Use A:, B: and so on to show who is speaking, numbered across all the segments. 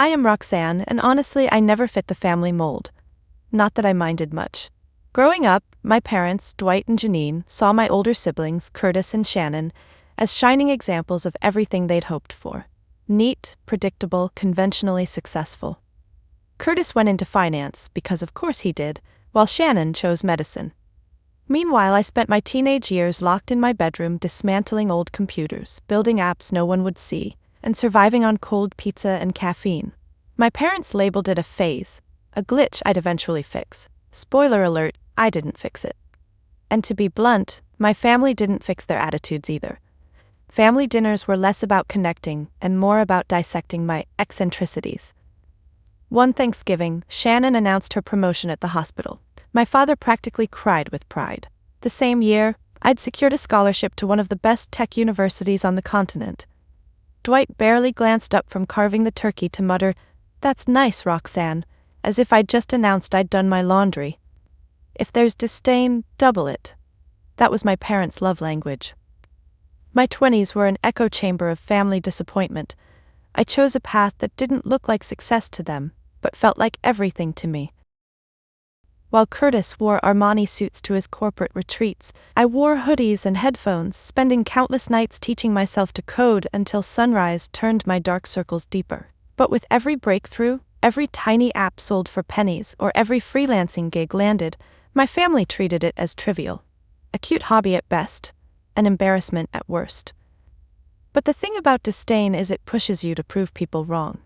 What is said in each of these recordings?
A: I am Roxanne, and honestly, I never fit the family mold. Not that I minded much. Growing up, my parents, Dwight and Janine, saw my older siblings, Curtis and Shannon, as shining examples of everything they'd hoped for. Neat, predictable, conventionally successful. Curtis went into finance, because of course he did, while Shannon chose medicine. Meanwhile, I spent my teenage years locked in my bedroom dismantling old computers, building apps no one would see, and surviving on cold pizza and caffeine. My parents labeled it a phase, a glitch I'd eventually fix. Spoiler alert, I didn't fix it. And to be blunt, my family didn't fix their attitudes either. Family dinners were less about connecting and more about dissecting my eccentricities. One Thanksgiving, Shannon announced her promotion at the hospital. My father practically cried with pride. The same year, I'd secured a scholarship to one of the best tech universities on the continent. Dwight barely glanced up from carving the turkey to mutter, "That's nice, Roxanne," as if I'd just announced I'd done my laundry. If there's disdain, double it. That was my parents' love language. My 20s were an echo chamber of family disappointment. I chose a path that didn't look like success to them, but felt like everything to me. While Curtis wore Armani suits to his corporate retreats, I wore hoodies and headphones, spending countless nights teaching myself to code until sunrise turned my dark circles deeper. But with every breakthrough, every tiny app sold for pennies, or every freelancing gig landed, my family treated it as trivial. A cute hobby at best, an embarrassment at worst. But the thing about disdain is it pushes you to prove people wrong.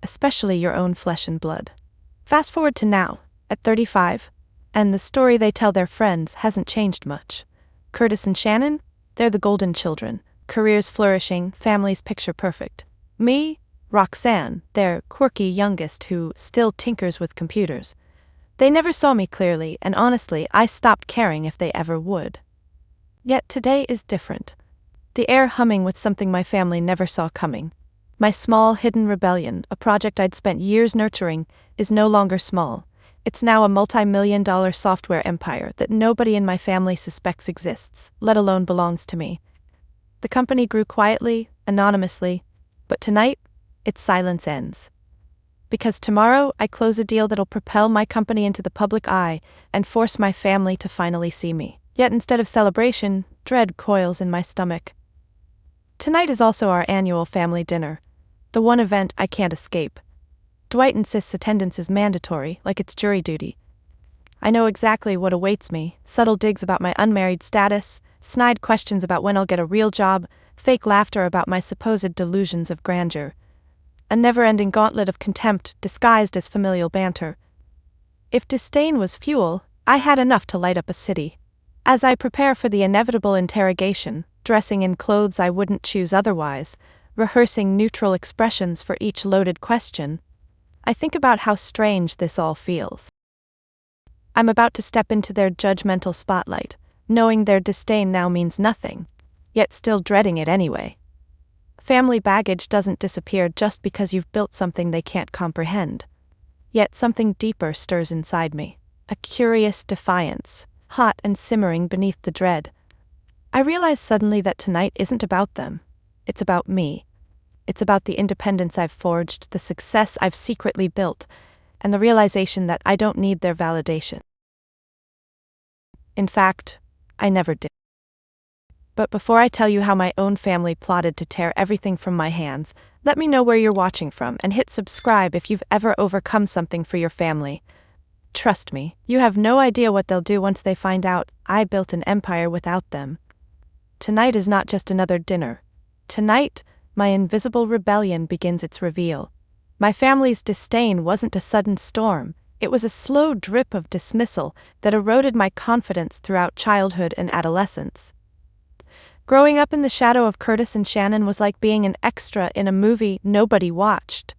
A: Especially your own flesh and blood. Fast forward to now, at 35, and the story they tell their friends hasn't changed much. Curtis and Shannon, they're the golden children, careers flourishing, families picture perfect. Me, Roxanne, their quirky youngest who still tinkers with computers. They never saw me clearly, and honestly, I stopped caring if they ever would. Yet today is different. The air humming with something my family never saw coming. My small hidden rebellion, a project I'd spent years nurturing, is no longer small. It's now a multimillion-dollar software empire that nobody in my family suspects exists, let alone belongs to me. The company grew quietly, anonymously, but tonight, its silence ends. Because tomorrow, I close a deal that'll propel my company into the public eye and force my family to finally see me. Yet instead of celebration, dread coils in my stomach. Tonight is also our annual family dinner, the one event I can't escape. Dwight insists attendance is mandatory, like it's jury duty. I know exactly what awaits me: subtle digs about my unmarried status, snide questions about when I'll get a real job, fake laughter about my supposed delusions of grandeur. A never-ending gauntlet of contempt disguised as familial banter. If disdain was fuel, I had enough to light up a city. As I prepare for the inevitable interrogation, dressing in clothes I wouldn't choose otherwise, rehearsing neutral expressions for each loaded question, I think about how strange this all feels. I'm about to step into their judgmental spotlight, knowing their disdain now means nothing, yet still dreading it anyway. Family baggage doesn't disappear just because you've built something they can't comprehend. Yet something deeper stirs inside me, a curious defiance, hot and simmering beneath the dread. I realize suddenly that tonight isn't about them. It's about me. It's about the independence I've forged, the success I've secretly built, and the realization that I don't need their validation. In fact, I never did. But before I tell you how my own family plotted to tear everything from my hands, let me know where you're watching from and hit subscribe if you've ever overcome something for your family. Trust me, you have no idea what they'll do once they find out I built an empire without them. Tonight is not just another dinner. Tonight, my invisible rebellion begins its reveal. My family's disdain wasn't a sudden storm, it was a slow drip of dismissal that eroded my confidence throughout childhood and adolescence. Growing up in the shadow of Curtis and Shannon was like being an extra in a movie nobody watched.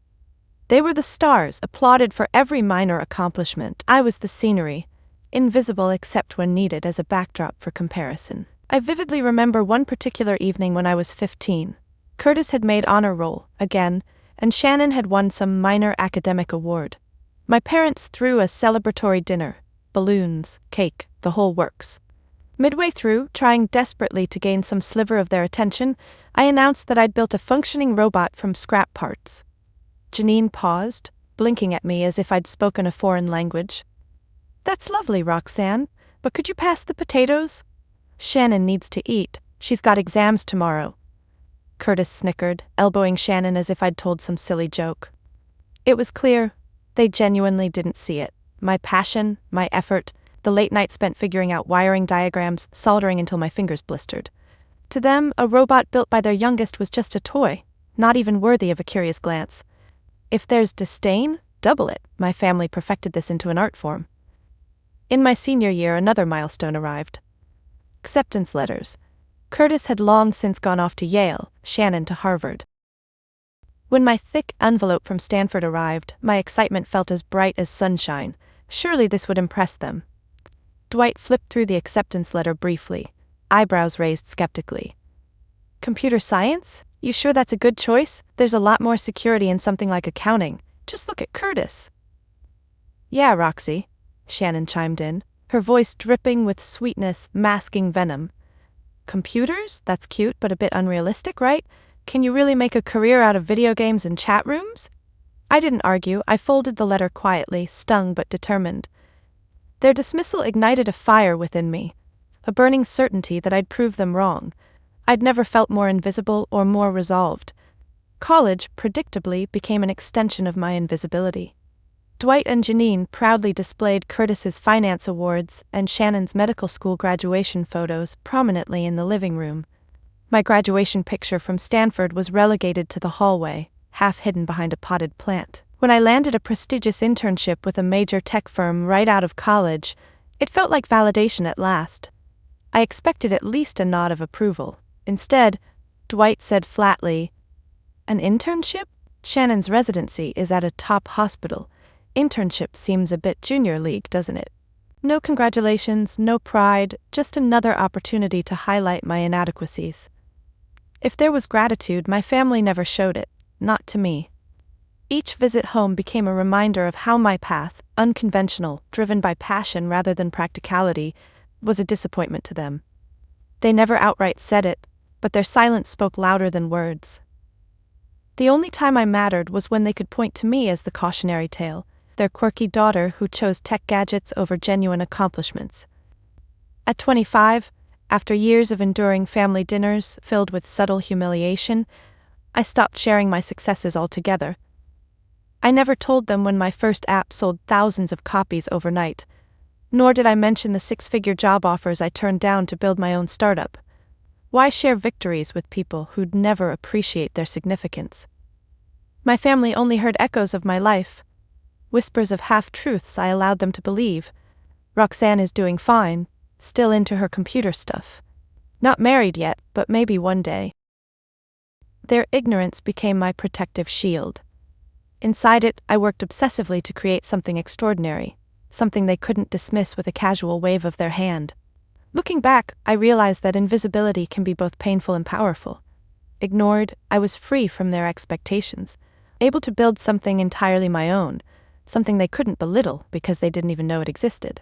A: They were the stars, applauded for every minor accomplishment. I was the scenery, invisible except when needed as a backdrop for comparison. I vividly remember one particular evening when I was 15. Curtis had made honor roll, again, and Shannon had won some minor academic award. My parents threw a celebratory dinner, balloons, cake, the whole works. Midway through, trying desperately to gain some sliver of their attention, I announced that I'd built a functioning robot from scrap parts. Janine paused, blinking at me as if I'd spoken a foreign language. "That's lovely, Roxanne, but could you pass the potatoes? Shannon needs to eat, she's got exams tomorrow." Curtis snickered, elbowing Shannon as if I'd told some silly joke. It was clear, they genuinely didn't see it. My passion, my effort, the late night spent figuring out wiring diagrams, soldering until my fingers blistered. To them, a robot built by their youngest was just a toy, not even worthy of a curious glance. If there's disdain, double it. My family perfected this into an art form. In my senior year, another milestone arrived. Acceptance letters. Curtis had long since gone off to Yale, Shannon to Harvard. When my thick envelope from Stanford arrived, my excitement felt as bright as sunshine. Surely this would impress them. Dwight flipped through the acceptance letter briefly, eyebrows raised skeptically. "Computer science? You sure that's a good choice? There's a lot more security in something like accounting. Just look at Curtis." "Yeah, Roxy," Shannon chimed in, her voice dripping with sweetness, masking venom. "Computers? That's cute, but a bit unrealistic, right? Can you really make a career out of video games and chat rooms?" I didn't argue. I folded the letter quietly, stung but determined. Their dismissal ignited a fire within me, a burning certainty that I'd prove them wrong. I'd never felt more invisible or more resolved. College, predictably, became an extension of my invisibility. Dwight and Janine proudly displayed Curtis's finance awards and Shannon's medical school graduation photos prominently in the living room. My graduation picture from Stanford was relegated to the hallway, half hidden behind a potted plant. When I landed a prestigious internship with a major tech firm right out of college, it felt like validation at last. I expected at least a nod of approval. Instead, Dwight said flatly, "An internship? Shannon's residency is at a top hospital. Internship seems a bit junior league, doesn't it?" No congratulations, no pride, just another opportunity to highlight my inadequacies. If there was gratitude, my family never showed it, not to me. Each visit home became a reminder of how my path, unconventional, driven by passion rather than practicality, was a disappointment to them. They never outright said it, but their silence spoke louder than words. The only time I mattered was when they could point to me as the cautionary tale, their quirky daughter who chose tech gadgets over genuine accomplishments. At 25, after years of enduring family dinners filled with subtle humiliation, I stopped sharing my successes altogether. I never told them when my first app sold thousands of copies overnight, nor did I mention the six-figure job offers I turned down to build my own startup. Why share victories with people who'd never appreciate their significance? My family only heard echoes of my life, whispers of half-truths I allowed them to believe. Roxanne is doing fine, still into her computer stuff. Not married yet, but maybe one day. Their ignorance became my protective shield. Inside it, I worked obsessively to create something extraordinary, something they couldn't dismiss with a casual wave of their hand. Looking back, I realized that invisibility can be both painful and powerful. Ignored, I was free from their expectations, able to build something entirely my own, something they couldn't belittle because they didn't even know it existed.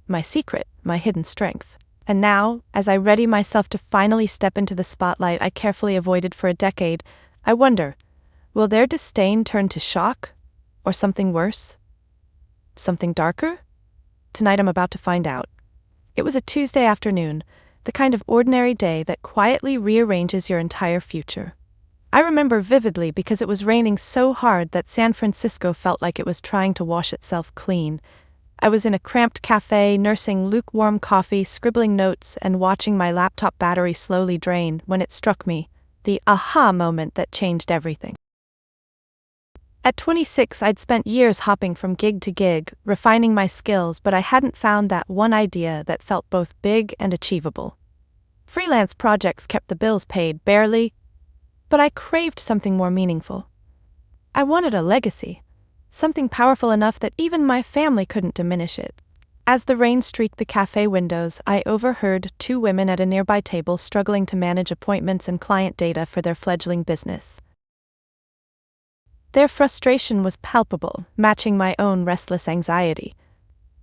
A: My secret, my hidden strength. And now, as I ready myself to finally step into the spotlight I carefully avoided for a decade, I wonder, will their disdain turn to shock? Or something worse? Something darker? Tonight I'm about to find out. It was a Tuesday afternoon, the kind of ordinary day that quietly rearranges your entire future. I remember vividly because it was raining so hard that San Francisco felt like it was trying to wash itself clean. I was in a cramped cafe, nursing lukewarm coffee, scribbling notes, and watching my laptop battery slowly drain when it struck me, the aha moment that changed everything. At 26, I'd spent years hopping from gig to gig, refining my skills, but I hadn't found that one idea that felt both big and achievable. Freelance projects kept the bills paid, barely, but I craved something more meaningful. I wanted a legacy, something powerful enough that even my family couldn't diminish it. As the rain streaked the cafe windows, I overheard two women at a nearby table struggling to manage appointments and client data for their fledgling business. Their frustration was palpable, matching my own restless anxiety.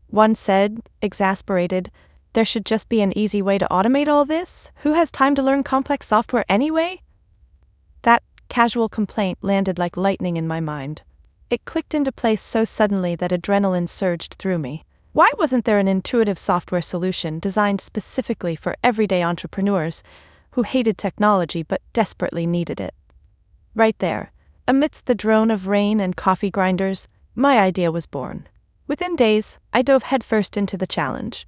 A: One said, exasperated, "There should just be an easy way to automate all this? Who has time to learn complex software anyway?" That casual complaint landed like lightning in my mind. It clicked into place so suddenly that adrenaline surged through me. Why wasn't there an intuitive software solution designed specifically for everyday entrepreneurs who hated technology but desperately needed it? Right there, amidst the drone of rain and coffee grinders, my idea was born. Within days, I dove headfirst into the challenge.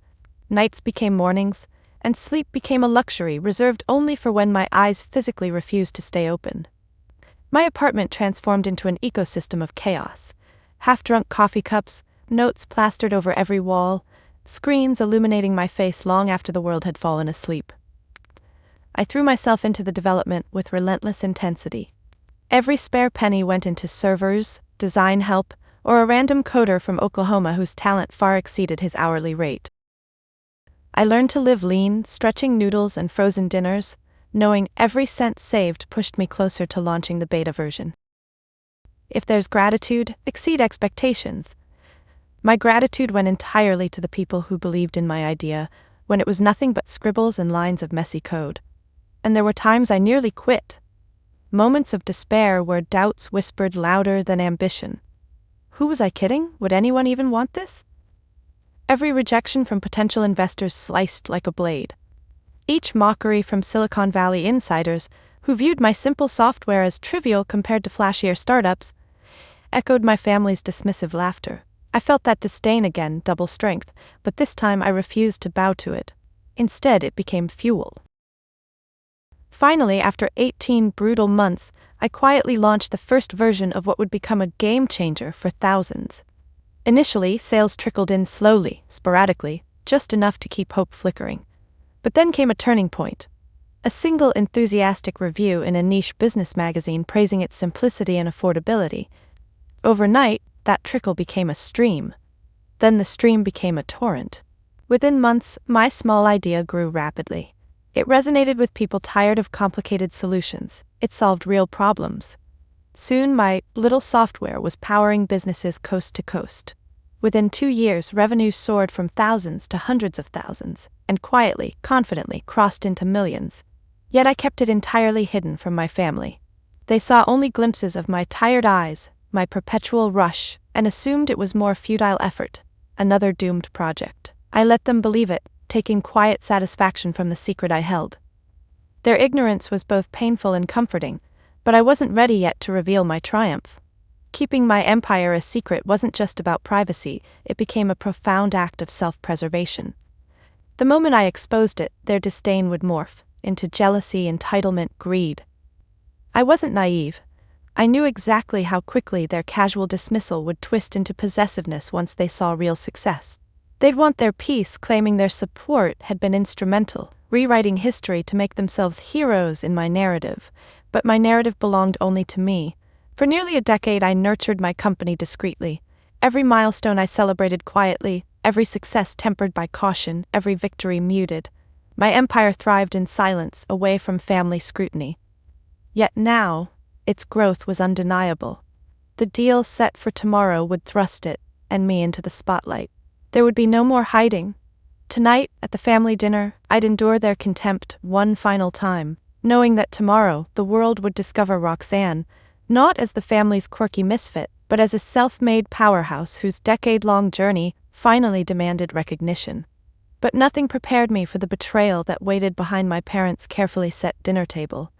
A: Nights became mornings, and sleep became a luxury reserved only for when my eyes physically refused to stay open. My apartment transformed into an ecosystem of chaos. Half-drunk coffee cups, notes plastered over every wall, screens illuminating my face long after the world had fallen asleep. I threw myself into the development with relentless intensity. Every spare penny went into servers, design help, or a random coder from Oklahoma whose talent far exceeded his hourly rate. I learned to live lean, stretching noodles and frozen dinners, knowing every cent saved pushed me closer to launching the beta version. If there's gratitude, exceed expectations. My gratitude went entirely to the people who believed in my idea, when it was nothing but scribbles and lines of messy code. And there were times I nearly quit. Moments of despair where doubts whispered louder than ambition. Who was I kidding? Would anyone even want this? Every rejection from potential investors sliced like a blade. Each mockery from Silicon Valley insiders, who viewed my simple software as trivial compared to flashier startups, echoed my family's dismissive laughter. I felt that disdain again, double strength, but this time I refused to bow to it. Instead, it became fuel. Finally, after 18 brutal months, I quietly launched the first version of what would become a game changer for thousands. Initially, sales trickled in slowly, sporadically, just enough to keep hope flickering. But then came a turning point. A single enthusiastic review in a niche business magazine praising its simplicity and affordability. Overnight, that trickle became a stream. Then the stream became a torrent. Within months, my small idea grew rapidly. It resonated with people tired of complicated solutions. It solved real problems. Soon, my little software was powering businesses coast to coast. Within 2 years, revenue soared from thousands to hundreds of thousands, and quietly, confidently crossed into millions. Yet I kept it entirely hidden from my family. They saw only glimpses of my tired eyes, my perpetual rush, and assumed it was more futile effort, another doomed project. I let them believe it, taking quiet satisfaction from the secret I held. Their ignorance was both painful and comforting, but I wasn't ready yet to reveal my triumph. Keeping my empire a secret wasn't just about privacy, it became a profound act of self-preservation. The moment I exposed it, their disdain would morph into jealousy, entitlement, greed. I wasn't naive. I knew exactly how quickly their casual dismissal would twist into possessiveness once they saw real success. They'd want their piece, claiming their support had been instrumental, rewriting history to make themselves heroes in my narrative. But my narrative belonged only to me. For nearly a decade I nurtured my company discreetly. Every milestone I celebrated quietly, every success tempered by caution, every victory muted. My empire thrived in silence, away from family scrutiny. Yet now, its growth was undeniable. The deal set for tomorrow would thrust it, and me, into the spotlight. There would be no more hiding. Tonight, at the family dinner, I'd endure their contempt one final time, knowing that tomorrow the world would discover Roxanne, not as the family's quirky misfit, but as a self-made powerhouse whose decade-long journey finally demanded recognition. But nothing prepared me for the betrayal that waited behind my parents' carefully set dinner table.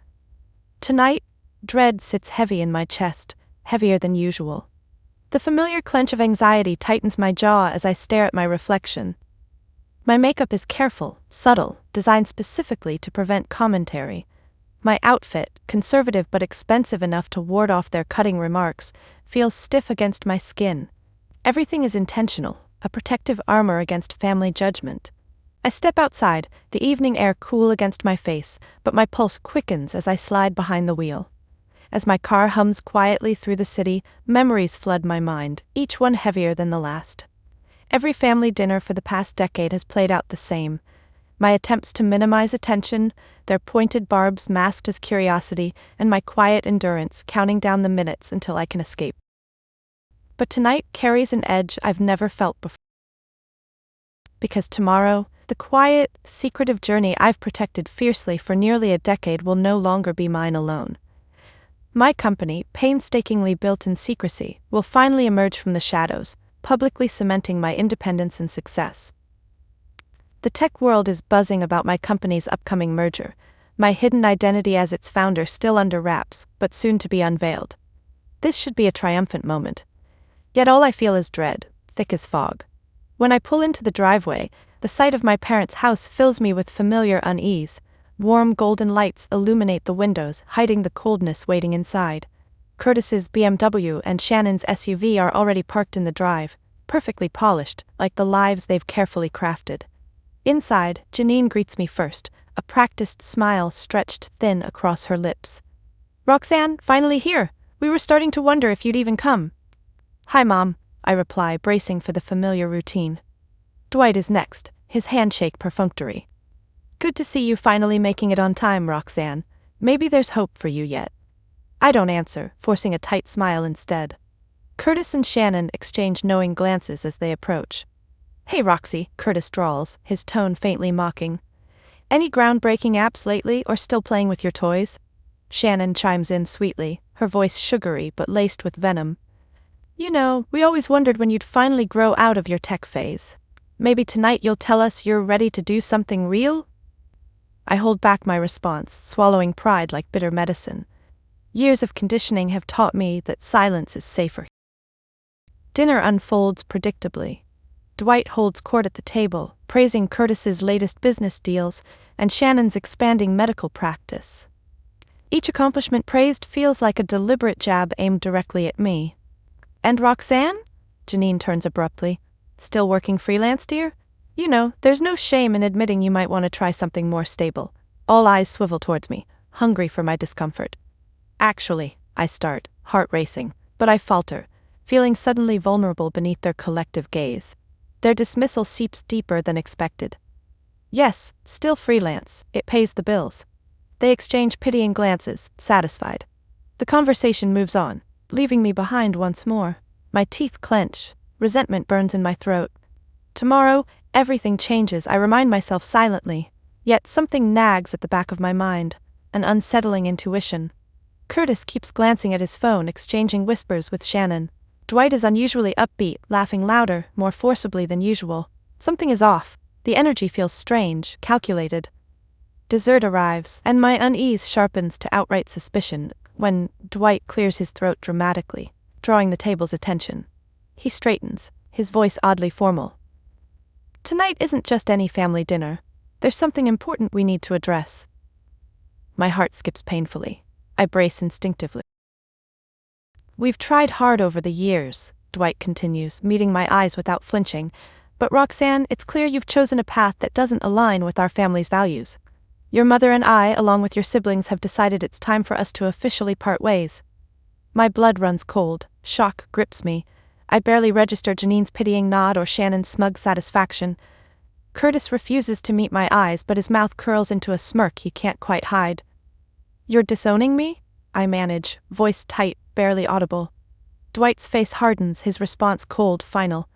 A: Tonight, dread sits heavy in my chest, heavier than usual. The familiar clench of anxiety tightens my jaw as I stare at my reflection. My makeup is careful, subtle, designed specifically to prevent commentary. My outfit, conservative but expensive enough to ward off their cutting remarks, feels stiff against my skin. Everything is intentional, a protective armor against family judgment. I step outside, the evening air cool against my face, but my pulse quickens as I slide behind the wheel. As my car hums quietly through the city, memories flood my mind, each one heavier than the last. Every family dinner for the past decade has played out the same. My attempts to minimize attention, their pointed barbs masked as curiosity, and my quiet endurance counting down the minutes until I can escape. But tonight carries an edge I've never felt before. Because tomorrow, the quiet, secretive journey I've protected fiercely for nearly a decade will no longer be mine alone. My company, painstakingly built in secrecy, will finally emerge from the shadows, publicly cementing my independence and success. The tech world is buzzing about my company's upcoming merger, my hidden identity as its founder still under wraps, but soon to be unveiled. This should be a triumphant moment. Yet all I feel is dread, thick as fog. When I pull into the driveway, the sight of my parents' house fills me with familiar unease. Warm golden lights illuminate the windows, hiding the coldness waiting inside. Curtis's BMW and Shannon's SUV are already parked in the drive, perfectly polished, like the lives they've carefully crafted. Inside, Janine greets me first, a practiced smile stretched thin across her lips. "Roxanne, finally here! We were starting to wonder if you'd even come." "Hi, Mom," I reply, bracing for the familiar routine. Dwight is next, his handshake perfunctory. "Good to see you finally making it on time, Roxanne. Maybe there's hope for you yet." I don't answer, forcing a tight smile instead. Curtis and Shannon exchange knowing glances as they approach. "Hey Roxy," Curtis drawls, his tone faintly mocking. "Any groundbreaking apps lately or still playing with your toys?" Shannon chimes in sweetly, her voice sugary but laced with venom. "You know, we always wondered when you'd finally grow out of your tech phase. Maybe tonight you'll tell us you're ready to do something real?" I hold back my response, swallowing pride like bitter medicine. Years of conditioning have taught me that silence is safer. Dinner unfolds predictably. Dwight holds court at the table, praising Curtis's latest business deals and Shannon's expanding medical practice. Each accomplishment praised feels like a deliberate jab aimed directly at me. "And Roxanne?" Janine turns abruptly. "Still working freelance, dear? You know, there's no shame in admitting you might want to try something more stable." All eyes swivel towards me, hungry for my discomfort. "Actually," I start, heart racing, but I falter, feeling suddenly vulnerable beneath their collective gaze. Their dismissal seeps deeper than expected. "Yes, still freelance, it pays the bills." They exchange pitying glances, satisfied. The conversation moves on, leaving me behind once more. My teeth clench, resentment burns in my throat. Tomorrow, everything changes, I remind myself silently. Yet something nags at the back of my mind, an unsettling intuition. Curtis keeps glancing at his phone, exchanging whispers with Shannon. Dwight is unusually upbeat, laughing louder, more forcibly than usual. Something is off. The energy feels strange, calculated. Dessert arrives, and my unease sharpens to outright suspicion when Dwight clears his throat dramatically, drawing the table's attention. He straightens, his voice oddly formal. "Tonight isn't just any family dinner. There's something important we need to address." My heart skips painfully. I brace instinctively. "We've tried hard over the years," Dwight continues, meeting my eyes without flinching, "but Roxanne, it's clear you've chosen a path that doesn't align with our family's values. Your mother and I, along with your siblings, have decided it's time for us to officially part ways." My blood runs cold, shock grips me. I barely register Janine's pitying nod or Shannon's smug satisfaction. Curtis refuses to meet my eyes, but his mouth curls into a smirk he can't quite hide. "You're disowning me?" I manage, voice tight, barely audible. Dwight's face hardens, his response cold, final.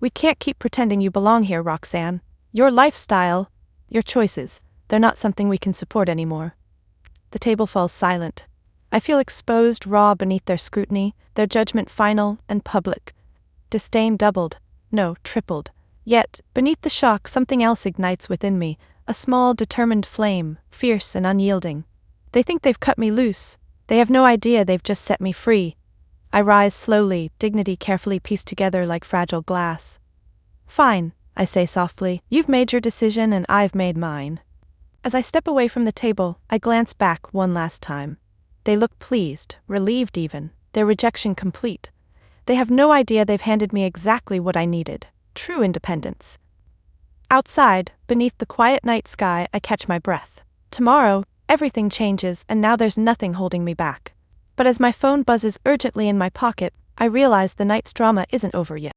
A: "We can't keep pretending you belong here, Roxanne. Your lifestyle, your choices, they're not something we can support anymore." The table falls silent. I feel exposed raw beneath their scrutiny, their judgment final and public. Disdain doubled, no, tripled. Yet, beneath the shock, something else ignites within me, a small, determined flame, fierce and unyielding. They think they've cut me loose. They have no idea they've just set me free. I rise slowly, dignity carefully pieced together like fragile glass. "Fine," I say softly. "You've made your decision and I've made mine." As I step away from the table, I glance back one last time. They look pleased, relieved even, their rejection complete. They have no idea they've handed me exactly what I needed, true independence. Outside, beneath the quiet night sky, I catch my breath. Tomorrow, everything changes and now there's nothing holding me back. But as my phone buzzes urgently in my pocket, I realize the night's drama isn't over yet.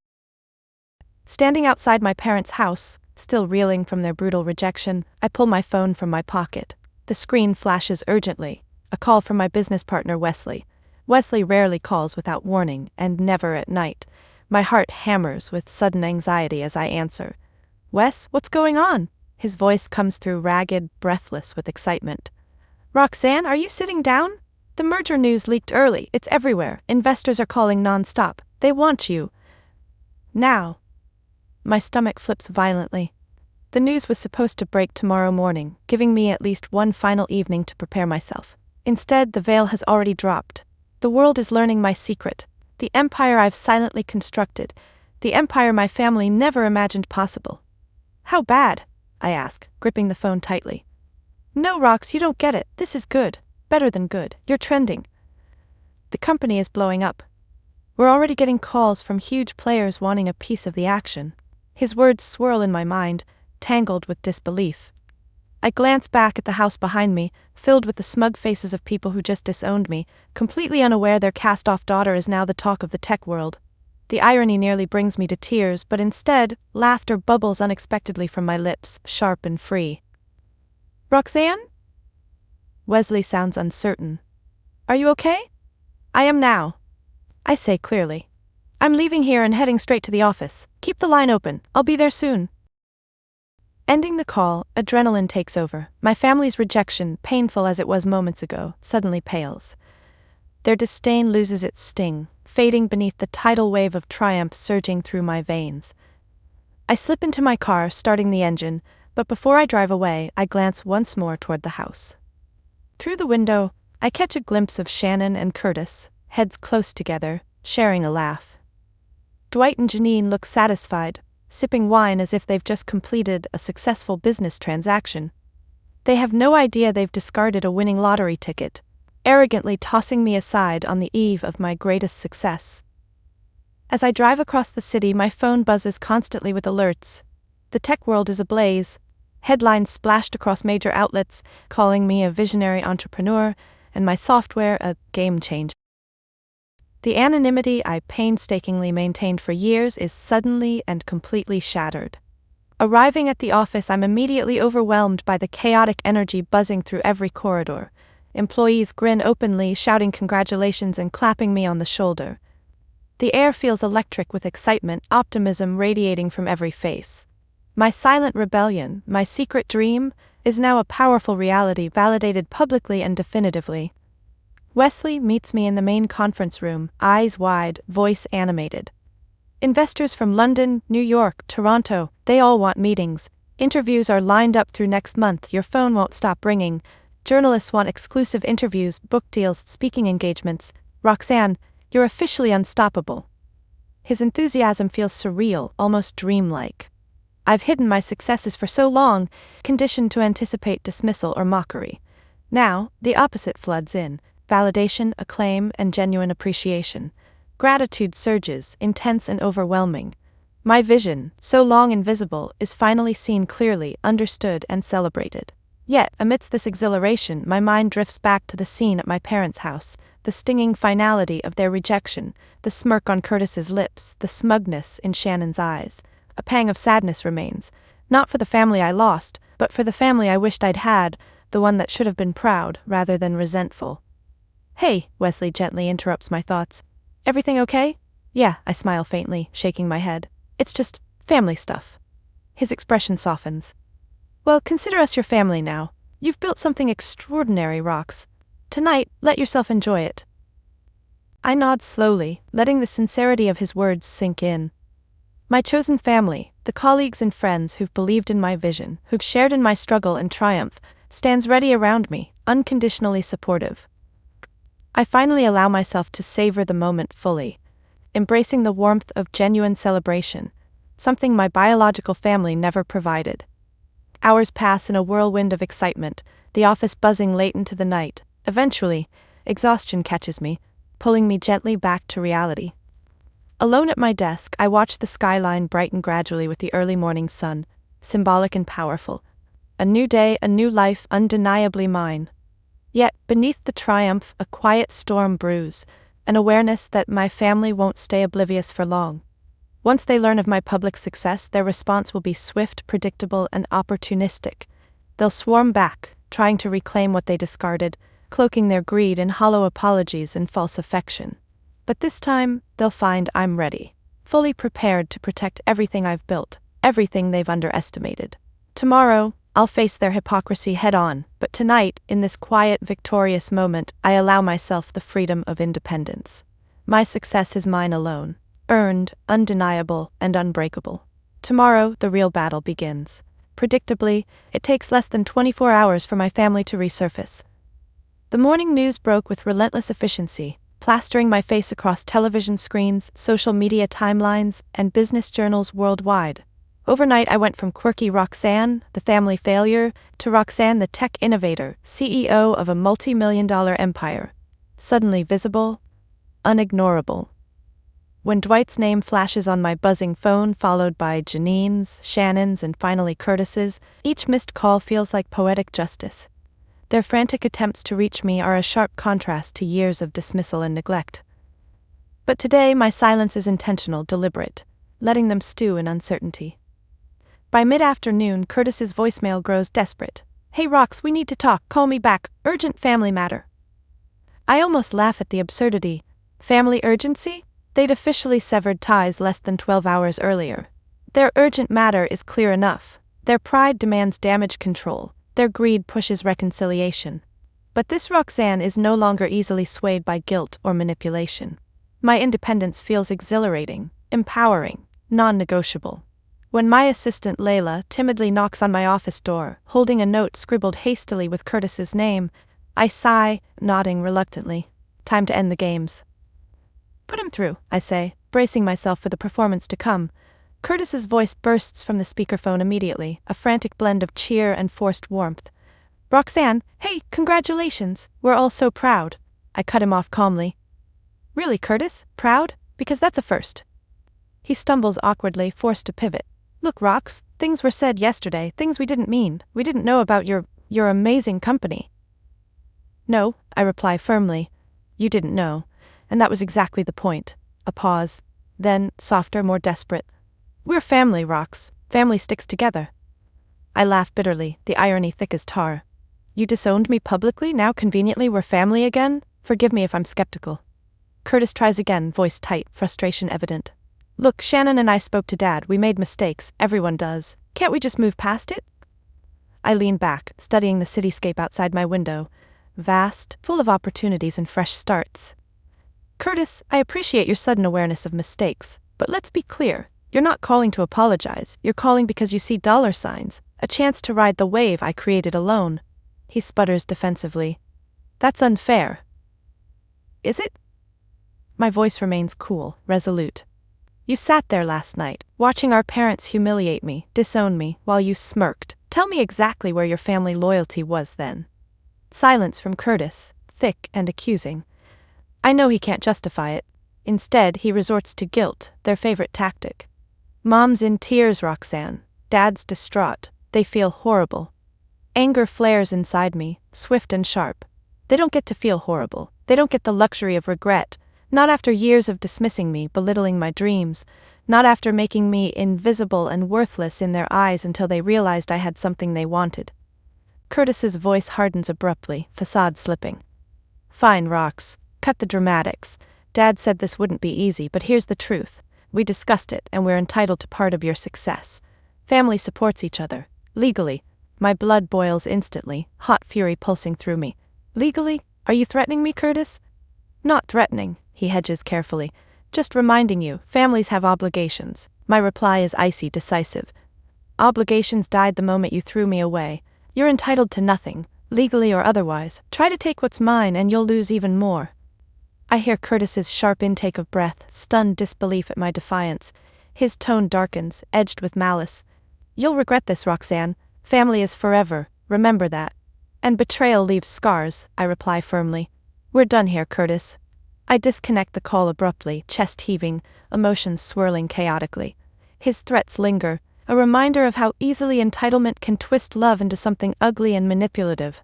A: Standing outside my parents' house, still reeling from their brutal rejection, I pull my phone from my pocket. The screen flashes urgently. A call from my business partner Wesley. Wesley rarely calls without warning, and never at night. My heart hammers with sudden anxiety as I answer. "Wes, what's going on?" His voice comes through ragged, breathless with excitement. "Roxanne, are you sitting down?" The merger news leaked early, it's everywhere, investors are calling non-stop, they want you. Now. My stomach flips violently. The news was supposed to break tomorrow morning, giving me at least one final evening to prepare myself. Instead, the veil has already dropped. The world is learning my secret, the empire I've silently constructed, the empire my family never imagined possible. How bad? I ask, gripping the phone tightly. No, Rox, you don't get it. This is good. Better than good. You're trending. The company is blowing up. We're already getting calls from huge players wanting a piece of the action. His words swirl in my mind, tangled with disbelief. I glance back at the house behind me, filled with the smug faces of people who just disowned me, completely unaware their cast-off daughter is now the talk of the tech world. The irony nearly brings me to tears, but instead, laughter bubbles unexpectedly from my lips, sharp and free. Roxanne? Wesley sounds uncertain. Are you okay? I am now. I say clearly. I'm leaving here and heading straight to the office. Keep the line open, I'll be there soon. Ending the call, adrenaline takes over. My family's rejection, painful as it was moments ago, suddenly pales. Their disdain loses its sting, fading beneath the tidal wave of triumph surging through my veins. I slip into my car, starting the engine, but before I drive away, I glance once more toward the house. Through the window, I catch a glimpse of Shannon and Curtis, heads close together, sharing a laugh. Dwight and Janine look satisfied, sipping wine as if they've just completed a successful business transaction. They have no idea they've discarded a winning lottery ticket, arrogantly tossing me aside on the eve of my greatest success. As I drive across the city, my phone buzzes constantly with alerts. The tech world is ablaze. Headlines splashed across major outlets, calling me a visionary entrepreneur, and my software a game changer. The anonymity I painstakingly maintained for years is suddenly and completely shattered. Arriving at the office, I'm immediately overwhelmed by the chaotic energy buzzing through every corridor. Employees grin openly, shouting congratulations and clapping me on the shoulder. The air feels electric with excitement, optimism radiating from every face. My silent rebellion, my secret dream, is now a powerful reality validated publicly and definitively. Wesley meets me in the main conference room, eyes wide, voice animated. Investors from London, New York, Toronto, they all want meetings. Interviews are lined up through next month, your phone won't stop ringing. Journalists want exclusive interviews, book deals, speaking engagements. Roxanne, you're officially unstoppable. His enthusiasm feels surreal, almost dreamlike. I've hidden my successes for so long, conditioned to anticipate dismissal or mockery. Now, the opposite floods in. Validation, acclaim, and genuine appreciation. Gratitude surges, intense and overwhelming. My vision, so long invisible, is finally seen clearly, understood, and celebrated. Yet, amidst this exhilaration, my mind drifts back to the scene at my parents' house, the stinging finality of their rejection, the smirk on Curtis's lips, the smugness in Shannon's eyes. A pang of sadness remains, not for the family I lost, but for the family I wished I'd had, the one that should have been proud rather than resentful. Hey, Wesley gently interrupts my thoughts. Everything okay? Yeah, I smile faintly, shaking my head. It's just family stuff. His expression softens. Well, consider us your family now. You've built something extraordinary, Rox. Tonight, let yourself enjoy it. I nod slowly, letting the sincerity of his words sink in. My chosen family, the colleagues and friends who've believed in my vision, who've shared in my struggle and triumph, stands ready around me, unconditionally supportive. I finally allow myself to savor the moment fully, embracing the warmth of genuine celebration, something my biological family never provided. Hours pass in a whirlwind of excitement, the office buzzing late into the night. Eventually, exhaustion catches me, pulling me gently back to reality. Alone at my desk, I watch the skyline brighten gradually with the early morning sun, symbolic and powerful. A new day, a new life, undeniably mine. Yet, beneath the triumph, a quiet storm brews, an awareness that my family won't stay oblivious for long. Once they learn of my public success, their response will be swift, predictable, and opportunistic. They'll swarm back, trying to reclaim what they discarded, cloaking their greed in hollow apologies and false affection. But this time, they'll find I'm ready, fully prepared to protect everything I've built, everything they've underestimated. Tomorrow, I'll face their hypocrisy head on, but tonight, in this quiet, victorious moment, I allow myself the freedom of independence. My success is mine alone, earned, undeniable, and unbreakable. Tomorrow, the real battle begins. Predictably, it takes less than 24 hours for my family to resurface. The morning news broke with relentless efficiency, plastering my face across television screens, social media timelines, and business journals worldwide. Overnight, I went from quirky Roxanne, the family failure, to Roxanne, the tech innovator, CEO of a multimillion-dollar empire. Suddenly visible, unignorable. When Dwight's name flashes on my buzzing phone, followed by Janine's, Shannon's, and finally Curtis's, each missed call feels like poetic justice. Their frantic attempts to reach me are a sharp contrast to years of dismissal and neglect. But today, my silence is intentional, deliberate, letting them stew in uncertainty. By mid-afternoon, Curtis's voicemail grows desperate. "Hey Rox, we need to talk, call me back, urgent family matter." I almost laugh at the absurdity. Family urgency? They'd officially severed ties less than 12 hours earlier. Their urgent matter is clear enough. Their pride demands damage control. Their greed pushes reconciliation. But this Roxanne is no longer easily swayed by guilt or manipulation. My independence feels exhilarating, empowering, non-negotiable. When my assistant Layla timidly knocks on my office door, holding a note scribbled hastily with Curtis's name, I sigh, nodding reluctantly. Time to end the games. "Put him through," I say, bracing myself for the performance to come. Curtis's voice bursts from the speakerphone immediately, a frantic blend of cheer and forced warmth. "Roxanne, hey, congratulations, we're all so proud." I cut him off calmly. "Really, Curtis? Proud? Because that's a first." He stumbles awkwardly, forced to pivot. "Look, Rox, things were said yesterday, things we didn't mean. We didn't know about your amazing company." "No," I reply firmly. "You didn't know. And that was exactly the point." A pause. Then, softer, more desperate. "We're family, Rox. Family sticks together." I laugh bitterly, the irony thick as tar. "You disowned me publicly, now conveniently we're family again? Forgive me if I'm skeptical." Curtis tries again, voice tight, frustration evident. "Look, Shannon and I spoke to Dad, we made mistakes, everyone does. Can't we just move past it?" I lean back, studying the cityscape outside my window. Vast, full of opportunities and fresh starts. "Curtis, I appreciate your sudden awareness of mistakes, but let's be clear. You're not calling to apologize, you're calling because you see dollar signs, a chance to ride the wave I created alone." He sputters defensively. "That's unfair." "Is it?" My voice remains cool, resolute. "You sat there last night, watching our parents humiliate me, disown me, while you smirked. Tell me exactly where your family loyalty was then." Silence from Curtis, thick and accusing. I know he can't justify it. Instead, he resorts to guilt, their favorite tactic. "Mom's in tears, Roxanne. Dad's distraught. They feel horrible." Anger flares inside me, swift and sharp. They don't get to feel horrible. They don't get the luxury of regret. Not after years of dismissing me, belittling my dreams. Not after making me invisible and worthless in their eyes until they realized I had something they wanted. Curtis's voice hardens abruptly, facade slipping. "Fine, Rox. Cut the dramatics. Dad said this wouldn't be easy, but here's the truth. We discussed it, and we're entitled to part of your success. Family supports each other. Legally." My blood boils instantly, hot fury pulsing through me. "Legally? Are you threatening me, Curtis?" "Not threatening," he hedges carefully. "Just reminding you, families have obligations." My reply is icy, decisive. "Obligations died the moment you threw me away. You're entitled to nothing, legally or otherwise. Try to take what's mine and you'll lose even more." I hear Curtis's sharp intake of breath, stunned disbelief at my defiance. His tone darkens, edged with malice. "You'll regret this, Roxanne. Family is forever, remember that." "And betrayal leaves scars," I reply firmly. "We're done here, Curtis." I disconnect the call abruptly, chest heaving, emotions swirling chaotically. His threats linger, a reminder of how easily entitlement can twist love into something ugly and manipulative.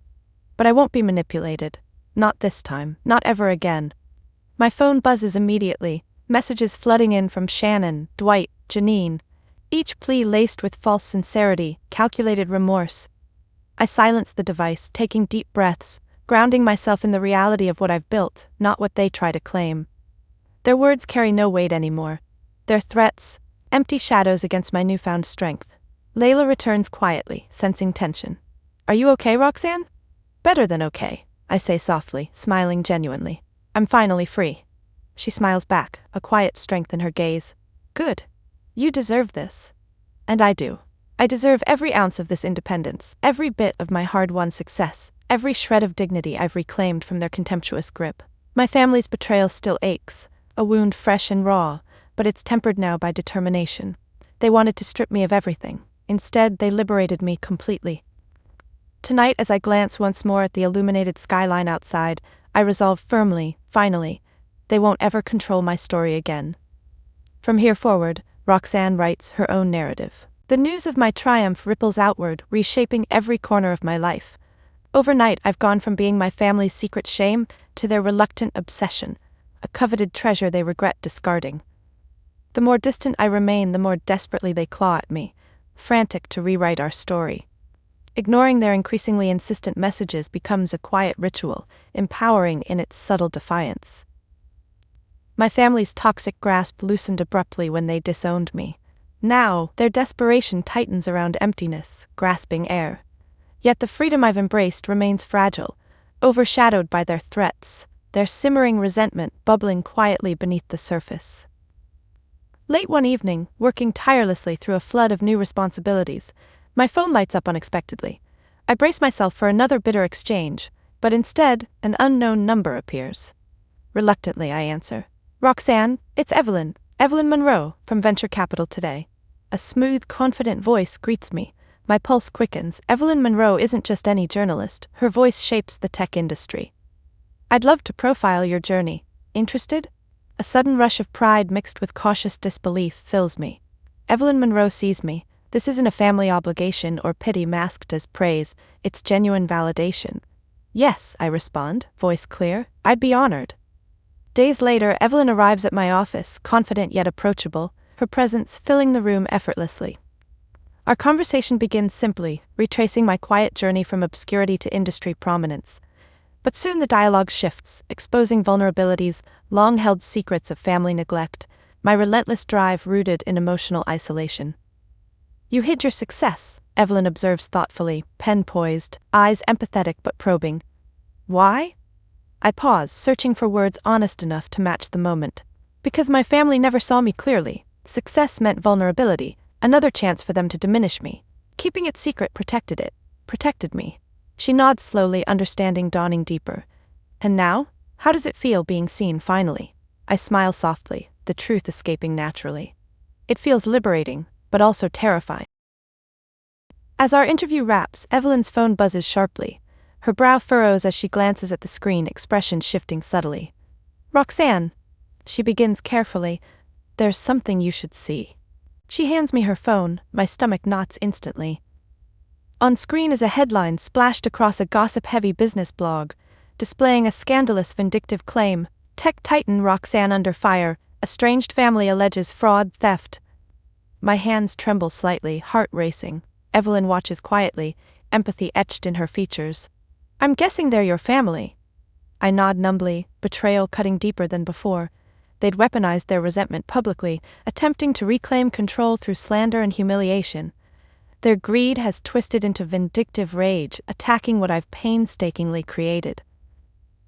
A: But I won't be manipulated. Not this time, not ever again. My phone buzzes immediately, messages flooding in from Shannon, Dwight, Janine. Each plea laced with false sincerity, calculated remorse. I silence the device, taking deep breaths, grounding myself in the reality of what I've built, not what they try to claim. Their words carry no weight anymore. Their threats, empty shadows against my newfound strength. Layla returns quietly, sensing tension. Are you okay, Roxanne? Better than okay, I say softly, smiling genuinely. I'm finally free. She smiles back, a quiet strength in her gaze. Good. You deserve this. And I do. I deserve every ounce of this independence, every bit of my hard-won success, every shred of dignity I've reclaimed from their contemptuous grip. My family's betrayal still aches, a wound fresh and raw, but it's tempered now by determination. They wanted to strip me of everything. Instead, they liberated me completely. Tonight, as I glance once more at the illuminated skyline outside, I resolve firmly, finally, they won't ever control my story again. From here forward, Roxanne writes her own narrative. The news of my triumph ripples outward, reshaping every corner of my life. Overnight, I've gone from being my family's secret shame to their reluctant obsession, a coveted treasure they regret discarding. The more distant I remain, the more desperately they claw at me, frantic to rewrite our story. Ignoring their increasingly insistent messages becomes a quiet ritual, empowering in its subtle defiance. My family's toxic grasp loosened abruptly when they disowned me. Now, their desperation tightens around emptiness, grasping air. Yet the freedom I've embraced remains fragile, overshadowed by their threats, their simmering resentment bubbling quietly beneath the surface. Late one evening, working tirelessly through a flood of new responsibilities, my phone lights up unexpectedly. I brace myself for another bitter exchange, but instead, an unknown number appears. Reluctantly, I answer. Roxanne, it's Evelyn Monroe, from Venture Capital Today. A smooth, confident voice greets me. My pulse quickens. Evelyn Monroe isn't just any journalist, her voice shapes the tech industry. I'd love to profile your journey. Interested? A sudden rush of pride mixed with cautious disbelief fills me. Evelyn Monroe sees me. This isn't a family obligation or pity masked as praise, it's genuine validation. Yes, I respond, voice clear. I'd be honored. Days later, Evelyn arrives at my office, confident yet approachable, her presence filling the room effortlessly. Our conversation begins simply, retracing my quiet journey from obscurity to industry prominence. But soon the dialogue shifts, exposing vulnerabilities, long-held secrets of family neglect, my relentless drive rooted in emotional isolation. You hid your success, Evelyn observes thoughtfully, pen poised, eyes empathetic but probing. Why? I pause, searching for words honest enough to match the moment. Because my family never saw me clearly. Success meant vulnerability, another chance for them to diminish me. Keeping it secret protected me. She nods slowly, understanding dawning deeper. And now? How does it feel being seen finally? I smile softly, the truth escaping naturally. It feels liberating, but also terrifying. As our interview wraps, Evelyn's phone buzzes sharply. Her brow furrows as she glances at the screen, expression shifting subtly. Roxanne, she begins carefully, there's something you should see. She hands me her phone, my stomach knots instantly. On screen is a headline splashed across a gossip-heavy business blog, displaying a scandalous vindictive claim, Tech Titan Roxanne under fire, estranged family alleges fraud, theft. My hands tremble slightly, heart racing. Evelyn watches quietly, empathy etched in her features. I'm guessing they're your family. I nod numbly, betrayal cutting deeper than before. They'd weaponized their resentment publicly, attempting to reclaim control through slander and humiliation. Their greed has twisted into vindictive rage, attacking what I've painstakingly created.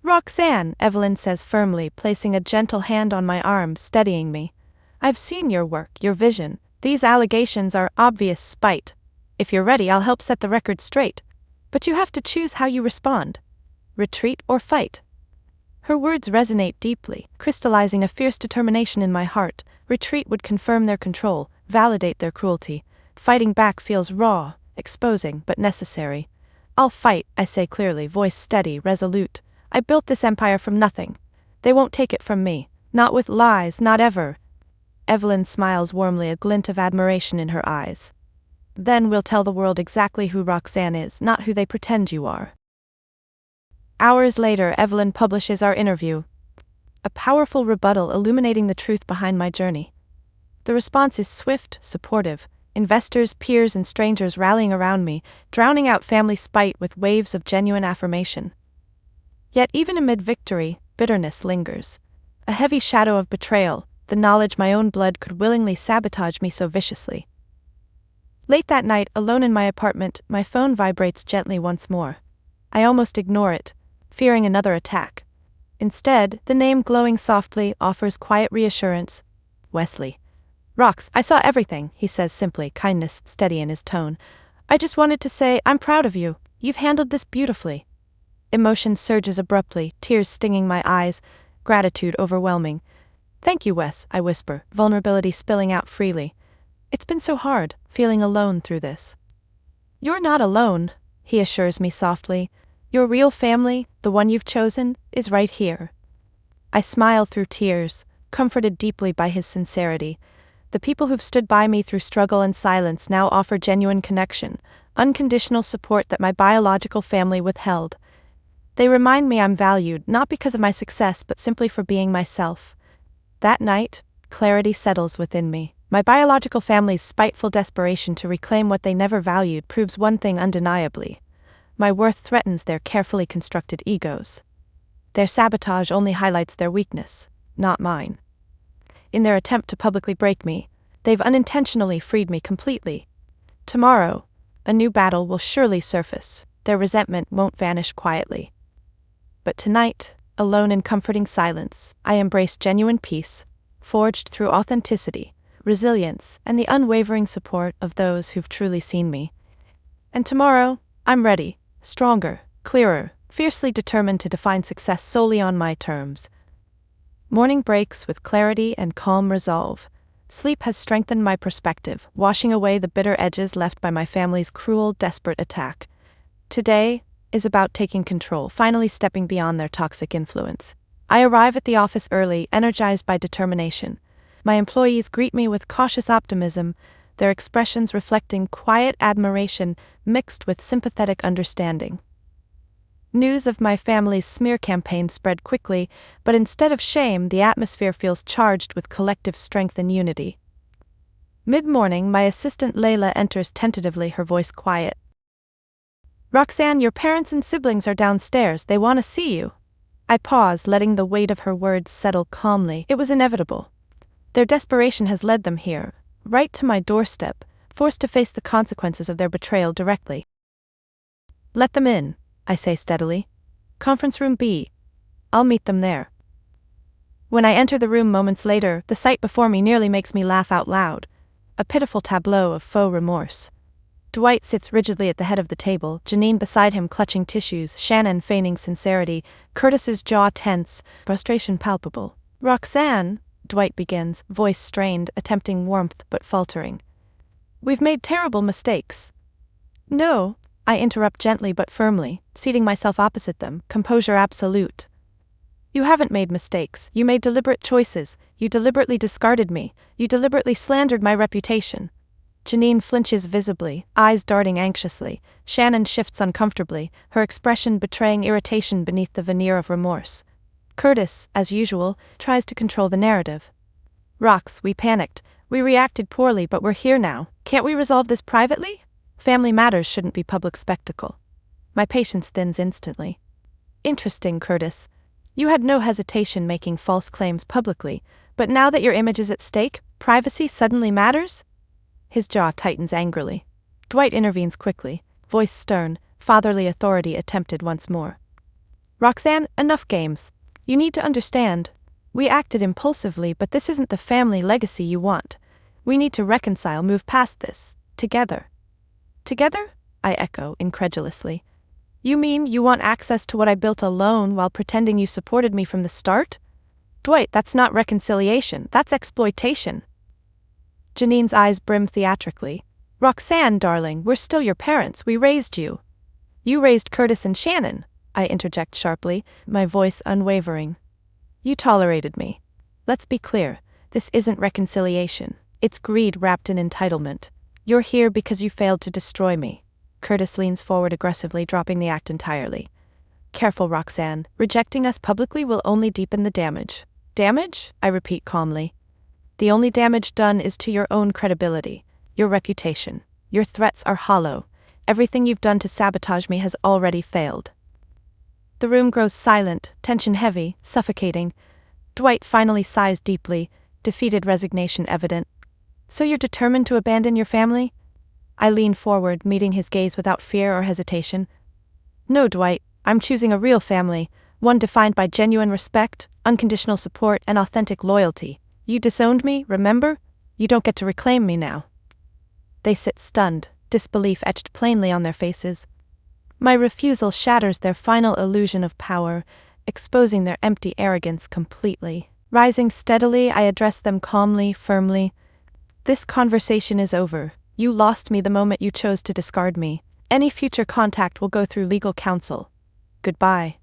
A: Roxanne, Evelyn says firmly, placing a gentle hand on my arm, steadying me. I've seen your work, your vision. These allegations are obvious spite. If you're ready, I'll help set the record straight. But you have to choose how you respond. Retreat or fight. Her words resonate deeply, crystallizing a fierce determination in my heart. Retreat would confirm their control, validate their cruelty. Fighting back feels raw, exposing, but necessary. I'll fight, I say clearly, voice steady, resolute. I built this empire from nothing. They won't take it from me. Not with lies, not ever. Evelyn smiles warmly, a glint of admiration in her eyes. Then we'll tell the world exactly who Roxanne is, not who they pretend you are. Hours later, Evelyn publishes our interview. A powerful rebuttal illuminating the truth behind my journey. The response is swift, supportive. Investors, peers, and strangers rallying around me, drowning out family spite with waves of genuine affirmation. Yet even amid victory, bitterness lingers. A heavy shadow of betrayal, the knowledge my own blood could willingly sabotage me so viciously. Late that night, alone in my apartment, my phone vibrates gently once more. I almost ignore it, fearing another attack. Instead, the name glowing softly offers quiet reassurance. Wesley. Rox, I saw everything, he says simply, kindness steady in his tone. I just wanted to say, I'm proud of you. You've handled this beautifully. Emotion surges abruptly, tears stinging my eyes, gratitude overwhelming. Thank you, Wes, I whisper, vulnerability spilling out freely. It's been so hard, feeling alone through this. You're not alone, he assures me softly. Your real family, the one you've chosen, is right here. I smile through tears, comforted deeply by his sincerity. The people who've stood by me through struggle and silence now offer genuine connection, unconditional support that my biological family withheld. They remind me I'm valued, not because of my success but simply for being myself. That night, clarity settles within me. My biological family's spiteful desperation to reclaim what they never valued proves one thing undeniably. My worth threatens their carefully constructed egos. Their sabotage only highlights their weakness, not mine. In their attempt to publicly break me, they've unintentionally freed me completely. Tomorrow, a new battle will surely surface. Their resentment won't vanish quietly. But tonight, alone in comforting silence, I embrace genuine peace, forged through authenticity, resilience, and the unwavering support of those who've truly seen me. And tomorrow, I'm ready, stronger, clearer, fiercely determined to define success solely on my terms. Morning breaks with clarity and calm resolve. Sleep has strengthened my perspective, washing away the bitter edges left by my family's cruel, desperate attack. Today is about taking control, finally stepping beyond their toxic influence. I arrive at the office early, energized by determination. My employees greet me with cautious optimism, their expressions reflecting quiet admiration mixed with sympathetic understanding. News of my family's smear campaign spread quickly, but instead of shame, the atmosphere feels charged with collective strength and unity. Mid-morning, my assistant Layla enters tentatively, her voice quiet. Roxanne, your parents and siblings are downstairs, they want to see you. I pause, letting the weight of her words settle calmly. It was inevitable. Their desperation has led them here, right to my doorstep, forced to face the consequences of their betrayal directly. Let them in, I say steadily. Conference room B. I'll meet them there. When I enter the room moments later, the sight before me nearly makes me laugh out loud. A pitiful tableau of faux remorse. Dwight sits rigidly at the head of the table, Janine beside him clutching tissues, Shannon feigning sincerity, Curtis's jaw tense, frustration palpable. Roxanne, Dwight begins, voice strained, attempting warmth but faltering. We've made terrible mistakes. No, I interrupt gently but firmly, seating myself opposite them, composure absolute. You haven't made mistakes, you made deliberate choices, you deliberately discarded me, you deliberately slandered my reputation. Janine flinches visibly, eyes darting anxiously. Shannon shifts uncomfortably, her expression betraying irritation beneath the veneer of remorse. Curtis, as usual, tries to control the narrative. Rox, we panicked. We reacted poorly, but we're here now. Can't we resolve this privately? Family matters shouldn't be public spectacle. My patience thins instantly. Interesting, Curtis. You had no hesitation making false claims publicly, but now that your image is at stake, privacy suddenly matters? His jaw tightens angrily. Dwight intervenes quickly, voice stern, fatherly authority attempted once more. Roxanne, enough games. You need to understand. We acted impulsively, but this isn't the family legacy you want. We need to reconcile, move past this, together. Together? I echo, incredulously. You mean you want access to what I built alone while pretending you supported me from the start? Dwight, that's not reconciliation, that's exploitation. Janine's eyes brim theatrically. Roxanne, darling, we're still your parents, we raised you. You raised Curtis and Shannon, I interject sharply, my voice unwavering. You tolerated me. Let's be clear, this isn't reconciliation. It's greed wrapped in entitlement. You're here because you failed to destroy me. Curtis leans forward aggressively, dropping the act entirely. Careful, Roxanne. Rejecting us publicly will only deepen the damage. Damage? I repeat calmly. The only damage done is to your own credibility, your reputation. Your threats are hollow. Everything you've done to sabotage me has already failed. The room grows silent, tension heavy, suffocating. Dwight finally sighs deeply, defeated resignation evident. So you're determined to abandon your family? I lean forward, meeting his gaze without fear or hesitation. No, Dwight, I'm choosing a real family, one defined by genuine respect, unconditional support, and authentic loyalty. You disowned me, remember? You don't get to reclaim me now. They sit stunned, disbelief etched plainly on their faces. My refusal shatters their final illusion of power, exposing their empty arrogance completely. Rising steadily, I address them calmly, firmly. This conversation is over. You lost me the moment you chose to discard me. Any future contact will go through legal counsel. Goodbye.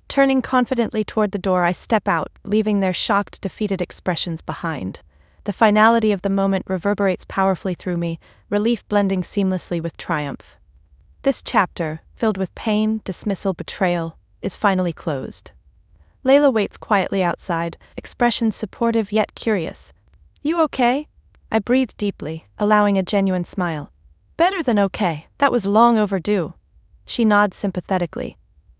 A: Turning confidently toward the door, I step out, leaving their shocked, defeated expressions behind. The finality of the moment reverberates powerfully through me, relief blending seamlessly with triumph. This chapter, filled with pain, dismissal, betrayal, is finally closed. Layla waits quietly outside, expressions supportive yet curious. You okay? I breathe deeply, allowing a genuine smile. Better than okay, that was long overdue. She nods sympathetically.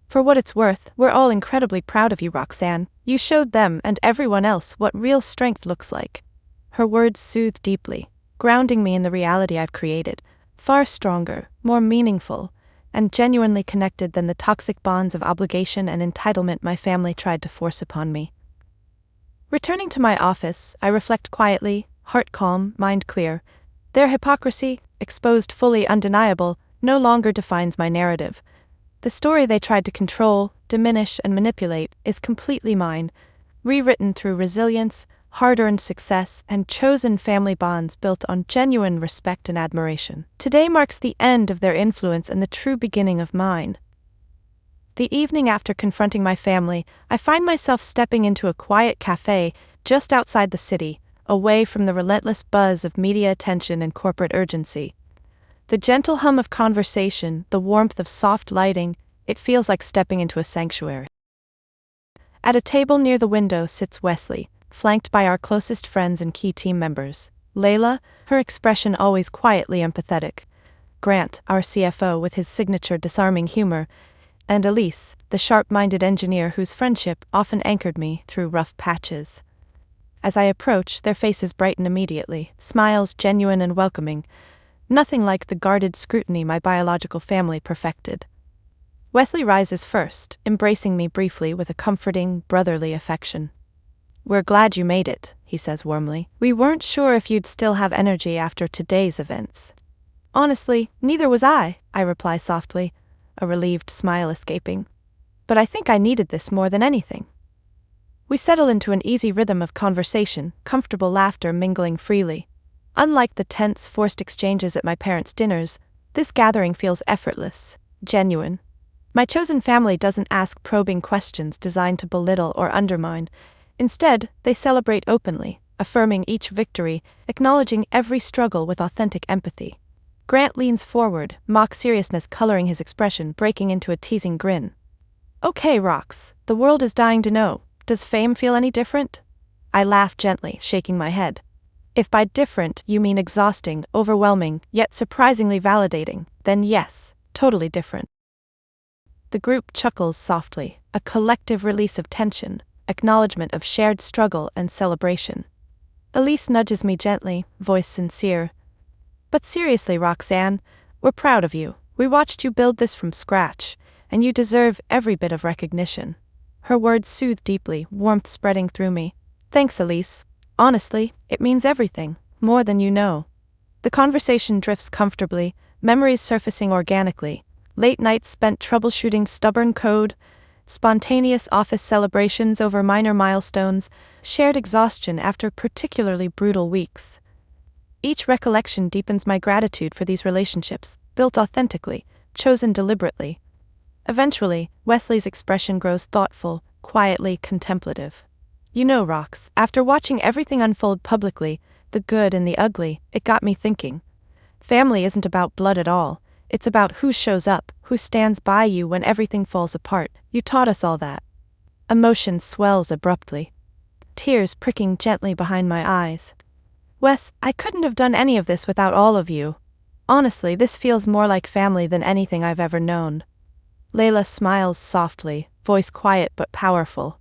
A: For what it's worth, we're all incredibly proud of you, Roxanne. You showed them and everyone else what real strength looks like. Her words soothe deeply, grounding me in the reality I've created, far stronger, more meaningful, and genuinely connected than the toxic bonds of obligation and entitlement my family tried to force upon me. Returning to my office, I reflect quietly, heart calm, mind clear. Their hypocrisy, exposed fully undeniable, no longer defines my narrative. The story they tried to control, diminish, and manipulate is completely mine, rewritten through resilience, hard-earned success, and chosen family bonds built on genuine respect and admiration. Today marks the end of their influence and the true beginning of mine. The evening after confronting my family, I find myself stepping into a quiet cafe just outside the city, away from the relentless buzz of media attention and corporate urgency. The gentle hum of conversation, the warmth of soft lighting, it feels like stepping into a sanctuary. At a table near the window sits Wesley, flanked by our closest friends and key team members. Layla, her expression always quietly empathetic. Grant, our CFO with his signature disarming humor. And Elise, the sharp-minded engineer whose friendship often anchored me through rough patches. As I approach, their faces brighten immediately, smiles genuine and welcoming. Nothing like the guarded scrutiny my biological family perfected. Wesley rises first, embracing me briefly with a comforting, brotherly affection. We're glad you made it, he says warmly. We weren't sure if you'd still have energy after today's events. Honestly, neither was I reply softly, a relieved smile escaping. But I think I needed this more than anything. We settle into an easy rhythm of conversation, comfortable laughter mingling freely. Unlike the tense, forced exchanges at my parents' dinners, this gathering feels effortless, genuine. My chosen family doesn't ask probing questions designed to belittle or undermine. Instead, they celebrate openly, affirming each victory, acknowledging every struggle with authentic empathy. Grant leans forward, mock seriousness coloring his expression, breaking into a teasing grin. Okay, Rox, the world is dying to know. Does fame feel any different? I laugh gently, shaking my head. If by different you mean exhausting, overwhelming, yet surprisingly validating, then yes, totally different. The group chuckles softly, a collective release of tension, acknowledgement of shared struggle and celebration. Elise nudges me gently, voice sincere. But seriously, Roxanne, we're proud of you. We watched you build this from scratch, and you deserve every bit of recognition. Her words soothe deeply, warmth spreading through me. Thanks, Elise. Honestly, it means everything, more than you know. The conversation drifts comfortably, memories surfacing organically. Late nights spent troubleshooting stubborn code, spontaneous office celebrations over minor milestones, shared exhaustion after particularly brutal weeks. Each recollection deepens my gratitude for these relationships, built authentically, chosen deliberately. Eventually, Wesley's expression grows thoughtful, quietly contemplative. You know, Rox, after watching everything unfold publicly, the good and the ugly, it got me thinking. Family isn't about blood at all. It's about who shows up, who stands by you when everything falls apart. You taught us all that. Emotion swells abruptly, tears pricking gently behind my eyes. Wes, I couldn't have done any of this without all of you. Honestly, this feels more like family than anything I've ever known. Layla smiles softly, voice quiet but powerful.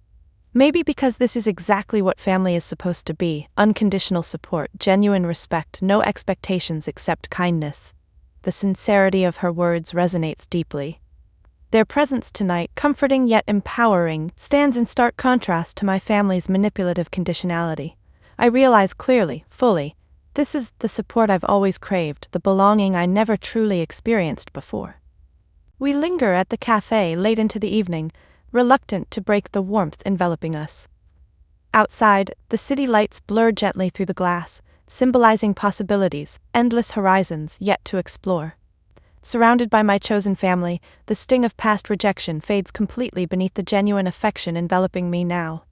A: Maybe because this is exactly what family is supposed to be, unconditional support, genuine respect, no expectations except kindness. The sincerity of her words resonates deeply. Their presence tonight, comforting yet empowering, stands in stark contrast to my family's manipulative conditionality. I realize clearly, fully, this is the support I've always craved, the belonging I never truly experienced before. We linger at the cafe late into the evening, reluctant to break the warmth enveloping us. Outside, the city lights blur gently through the glass, symbolizing possibilities, endless horizons yet to explore. Surrounded by my chosen family, the sting of past rejection fades completely beneath the genuine affection enveloping me now.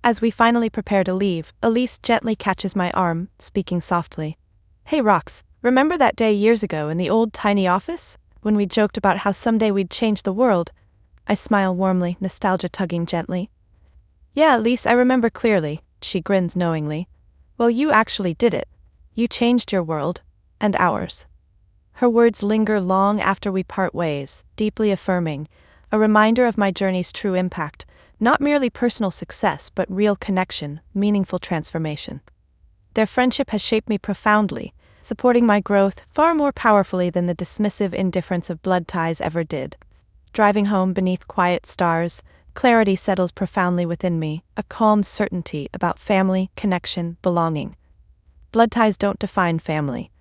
A: As we finally prepare to leave, Elise gently catches my arm, speaking softly. "Hey Rox, remember that day years ago in the old tiny office, when we joked about how someday we'd change the world?" I smile warmly, nostalgia tugging gently. "Yeah, Elise, I remember clearly," she grins knowingly. "Well, you actually did it. You changed your world, and ours." Her words linger long after we part ways, deeply affirming, a reminder of my journey's true impact, not merely personal success but real connection, meaningful transformation. Their friendship has shaped me profoundly, supporting my growth far more powerfully than the dismissive indifference of blood ties ever did. Driving home beneath quiet stars, clarity settles profoundly within me, a calm certainty about family, connection, belonging. Blood ties don't define family.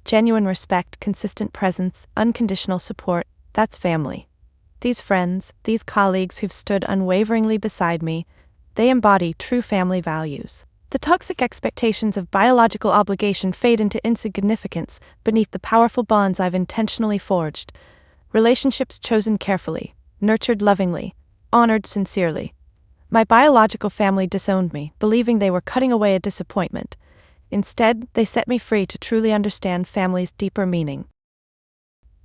A: Genuine respect, consistent presence, unconditional support, that's family. These friends, these colleagues who've stood unwaveringly beside me, they embody true family values. The toxic expectations of biological obligation fade into insignificance beneath the powerful bonds I've intentionally forged. Relationships chosen carefully, nurtured lovingly, honored sincerely. My biological family disowned me, believing they were cutting away a disappointment. Instead, they set me free to truly understand family's deeper meaning.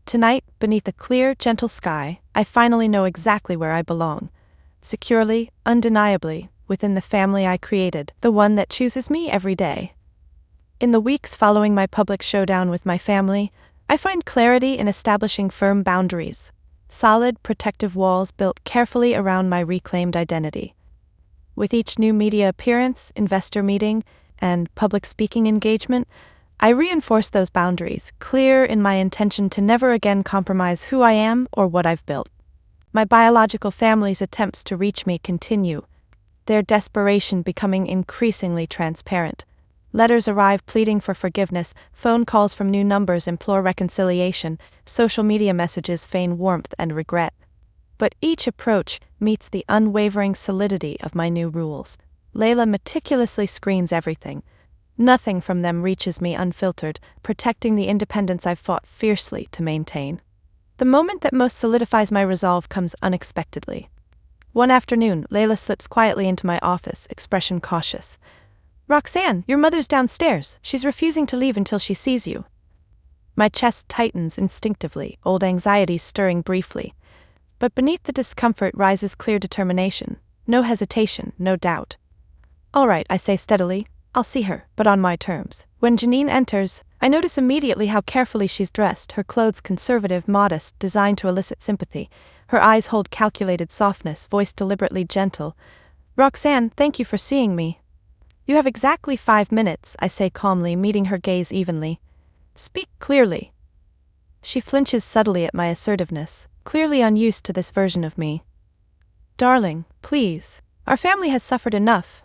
A: Tonight, beneath a clear, gentle sky, I finally know exactly where I belong. Securely, undeniably, within the family I created, the one that chooses me every day. In the weeks following my public showdown with my family, I find clarity in establishing firm boundaries, solid, protective walls built carefully around my reclaimed identity. With each new media appearance, investor meeting, and public speaking engagement, I reinforce those boundaries, clear in my intention to never again compromise who I am or what I've built. My biological family's attempts to reach me continue, their desperation becoming increasingly transparent. Letters arrive pleading for forgiveness, phone calls from new numbers implore reconciliation, social media messages feign warmth and regret. But each approach meets the unwavering solidity of my new rules. Layla meticulously screens everything. Nothing from them reaches me unfiltered, protecting the independence I've fought fiercely to maintain. The moment that most solidifies my resolve comes unexpectedly. One afternoon, Layla slips quietly into my office, expression cautious. "Roxanne, your mother's downstairs. She's refusing to leave until she sees you." My chest tightens instinctively, old anxieties stirring briefly. But beneath the discomfort rises clear determination. No hesitation, no doubt. "All right," I say steadily. "I'll see her, but on my terms." When Janine enters, I notice immediately how carefully she's dressed, her clothes conservative, modest, designed to elicit sympathy. Her eyes hold calculated softness, voice deliberately gentle. "Roxanne, thank you for seeing me." "You have exactly 5 minutes," I say calmly, meeting her gaze evenly. "Speak clearly." She flinches subtly at my assertiveness, clearly unused to this version of me. "Darling, please. Our family has suffered enough.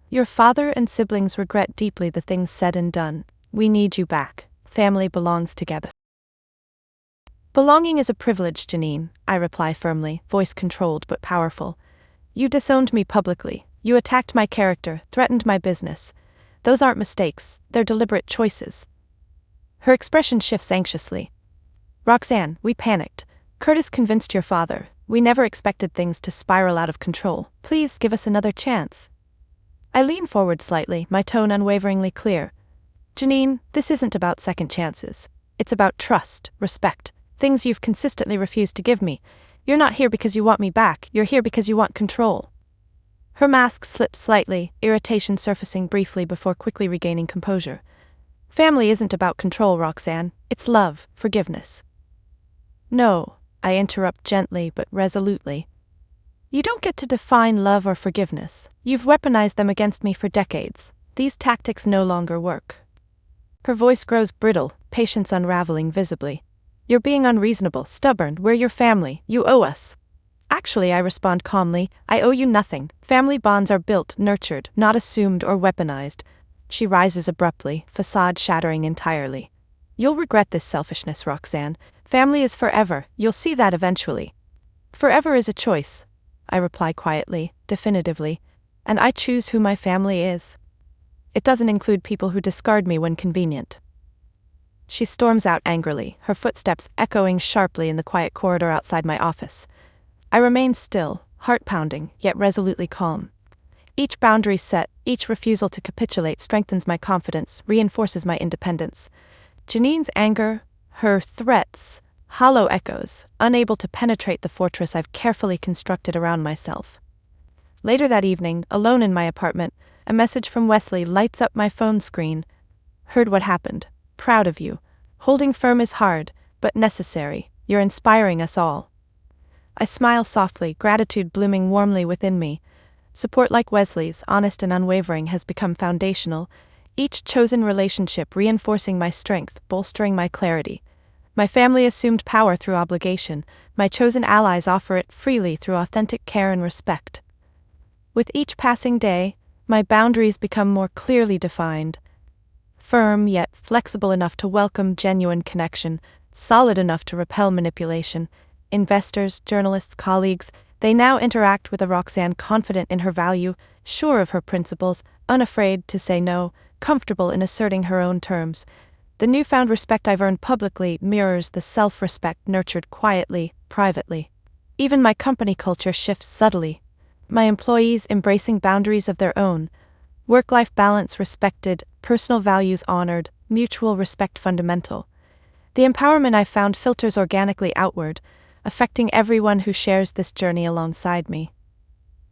A: Your father and siblings regret deeply the things said and done. We need you back. Family belongs together." "Belonging is a privilege, Janine," I reply firmly, voice controlled but powerful. "You disowned me publicly. You attacked my character, threatened my business. Those aren't mistakes, they're deliberate choices." Her expression shifts anxiously. "Roxanne, we panicked. Curtis convinced your father. We never expected things to spiral out of control. Please give us another chance." I lean forward slightly, my tone unwaveringly clear. "Janine, this isn't about second chances. It's about trust, respect, things you've consistently refused to give me. You're not here because you want me back, you're here because you want control." Her mask slips slightly, irritation surfacing briefly before quickly regaining composure. "Family isn't about control, Roxanne. It's love, forgiveness." "No," I interrupt gently but resolutely. "You don't get to define love or forgiveness. You've weaponized them against me for decades. These tactics no longer work." Her voice grows brittle, patience unraveling visibly. "You're being unreasonable, stubborn, we're your family, you owe us." "Actually," I respond calmly, "I owe you nothing. Family bonds are built, nurtured, not assumed or weaponized." She rises abruptly, facade shattering entirely. "You'll regret this selfishness, Roxanne. Family is forever, you'll see that eventually." "Forever is a choice," I reply quietly, definitively, "and I choose who my family is. It doesn't include people who discard me when convenient." She storms out angrily, her footsteps echoing sharply in the quiet corridor outside my office. I remain still, heart pounding, yet resolutely calm. Each boundary set, each refusal to capitulate strengthens my confidence, reinforces my independence. Janine's anger, her threats, hollow echoes, unable to penetrate the fortress I've carefully constructed around myself. Later that evening, alone in my apartment, a message from Wesley lights up my phone screen. "Heard what happened. Proud of you. Holding firm is hard, but necessary. You're inspiring us all." I smile softly, gratitude blooming warmly within me. Support like Wesley's, honest and unwavering, has become foundational, each chosen relationship reinforcing my strength, bolstering my clarity. My family assumed power through obligation, my chosen allies offer it freely through authentic care and respect. With each passing day, my boundaries become more clearly defined. Firm yet flexible enough to welcome genuine connection, solid enough to repel manipulation. Investors, journalists, colleagues, they now interact with a Roxanne confident in her value, sure of her principles, unafraid to say no, comfortable in asserting her own terms. The newfound respect I've earned publicly mirrors the self-respect nurtured quietly, privately. Even my company culture shifts subtly. My employees embracing boundaries of their own. Work-life balance respected, personal values honored, mutual respect fundamental. The empowerment I've found filters organically outward, affecting everyone who shares this journey alongside me.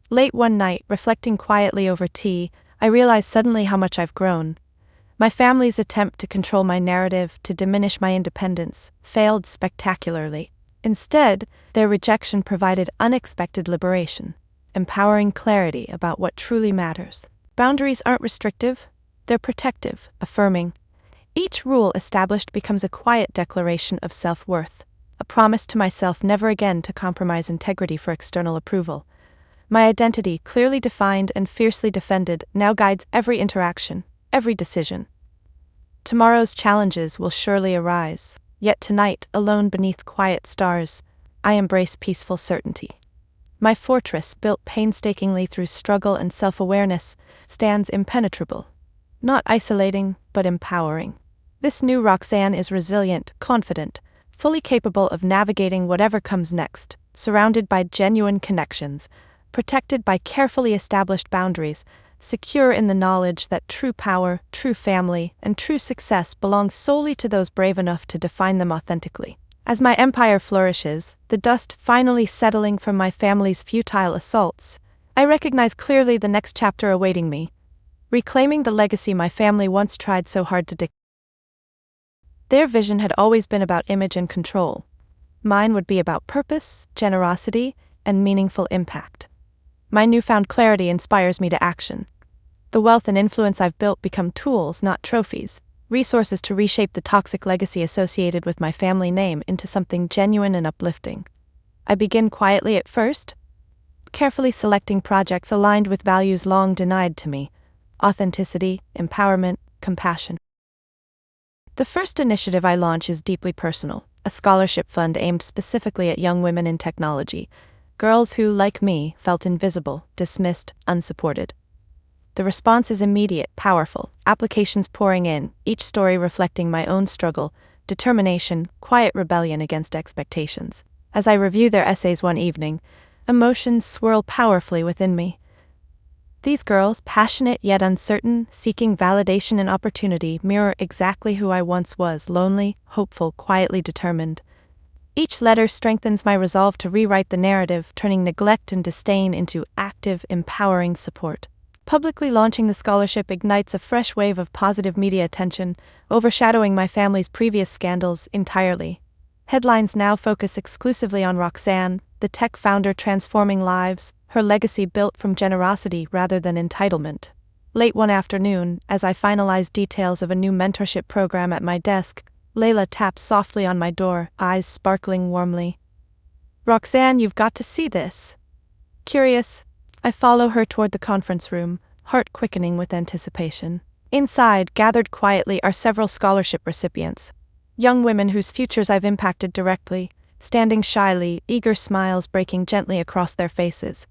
A: Late one night, reflecting quietly over tea, I realized suddenly how much I've grown. My family's attempt to control my narrative, to diminish my independence, failed spectacularly. Instead, their rejection provided unexpected liberation, empowering clarity about what truly matters. Boundaries aren't restrictive, they're protective, affirming. Each rule established becomes a quiet declaration of self-worth, a promise to myself never again to compromise integrity for external approval. My identity, clearly defined and fiercely defended, now guides every interaction, every decision. Tomorrow's challenges will surely arise, yet tonight, alone beneath quiet stars, I embrace peaceful certainty. My fortress, built painstakingly through struggle and self-awareness, stands impenetrable. Not isolating, but empowering. This new Roxanne is resilient, confident, fully capable of navigating whatever comes next, surrounded by genuine connections, protected by carefully established boundaries, secure in the knowledge that true power, true family, and true success belong solely to those brave enough to define them authentically. As my empire flourishes, the dust finally settling from my family's futile assaults, I recognize clearly the next chapter awaiting me, reclaiming the legacy my family once tried so hard to dictate. Their vision had always been about image and control. Mine would be about purpose, generosity, and meaningful impact. My newfound clarity inspires me to action. The wealth and influence I've built become tools, not trophies, resources to reshape the toxic legacy associated with my family name into something genuine and uplifting. I begin quietly at first, carefully selecting projects aligned with values long denied to me: authenticity, empowerment, compassion. The first initiative I launch is deeply personal, a scholarship fund aimed specifically at young women in technology, girls who, like me, felt invisible, dismissed, unsupported. The response is immediate, powerful, applications pouring in, each story reflecting my own struggle, determination, quiet rebellion against expectations. As I review their essays one evening, emotions swirl powerfully within me. These girls, passionate yet uncertain, seeking validation and opportunity, mirror exactly who I once was: lonely, hopeful, quietly determined. Each letter strengthens my resolve to rewrite the narrative, turning neglect and disdain into active, empowering support. Publicly launching the scholarship ignites a fresh wave of positive media attention, overshadowing my family's previous scandals entirely. Headlines now focus exclusively on Roxanne, the tech founder transforming lives, her legacy built from generosity rather than entitlement. Late one afternoon, as I finalize details of a new mentorship program at my desk, Layla taps softly on my door, eyes sparkling warmly. Roxanne, you've got to see this. Curious, I follow her toward the conference room, heart quickening with anticipation. Inside, gathered quietly, are several scholarship recipients. Young women whose futures I've impacted directly, standing shyly, eager smiles breaking gently across their faces.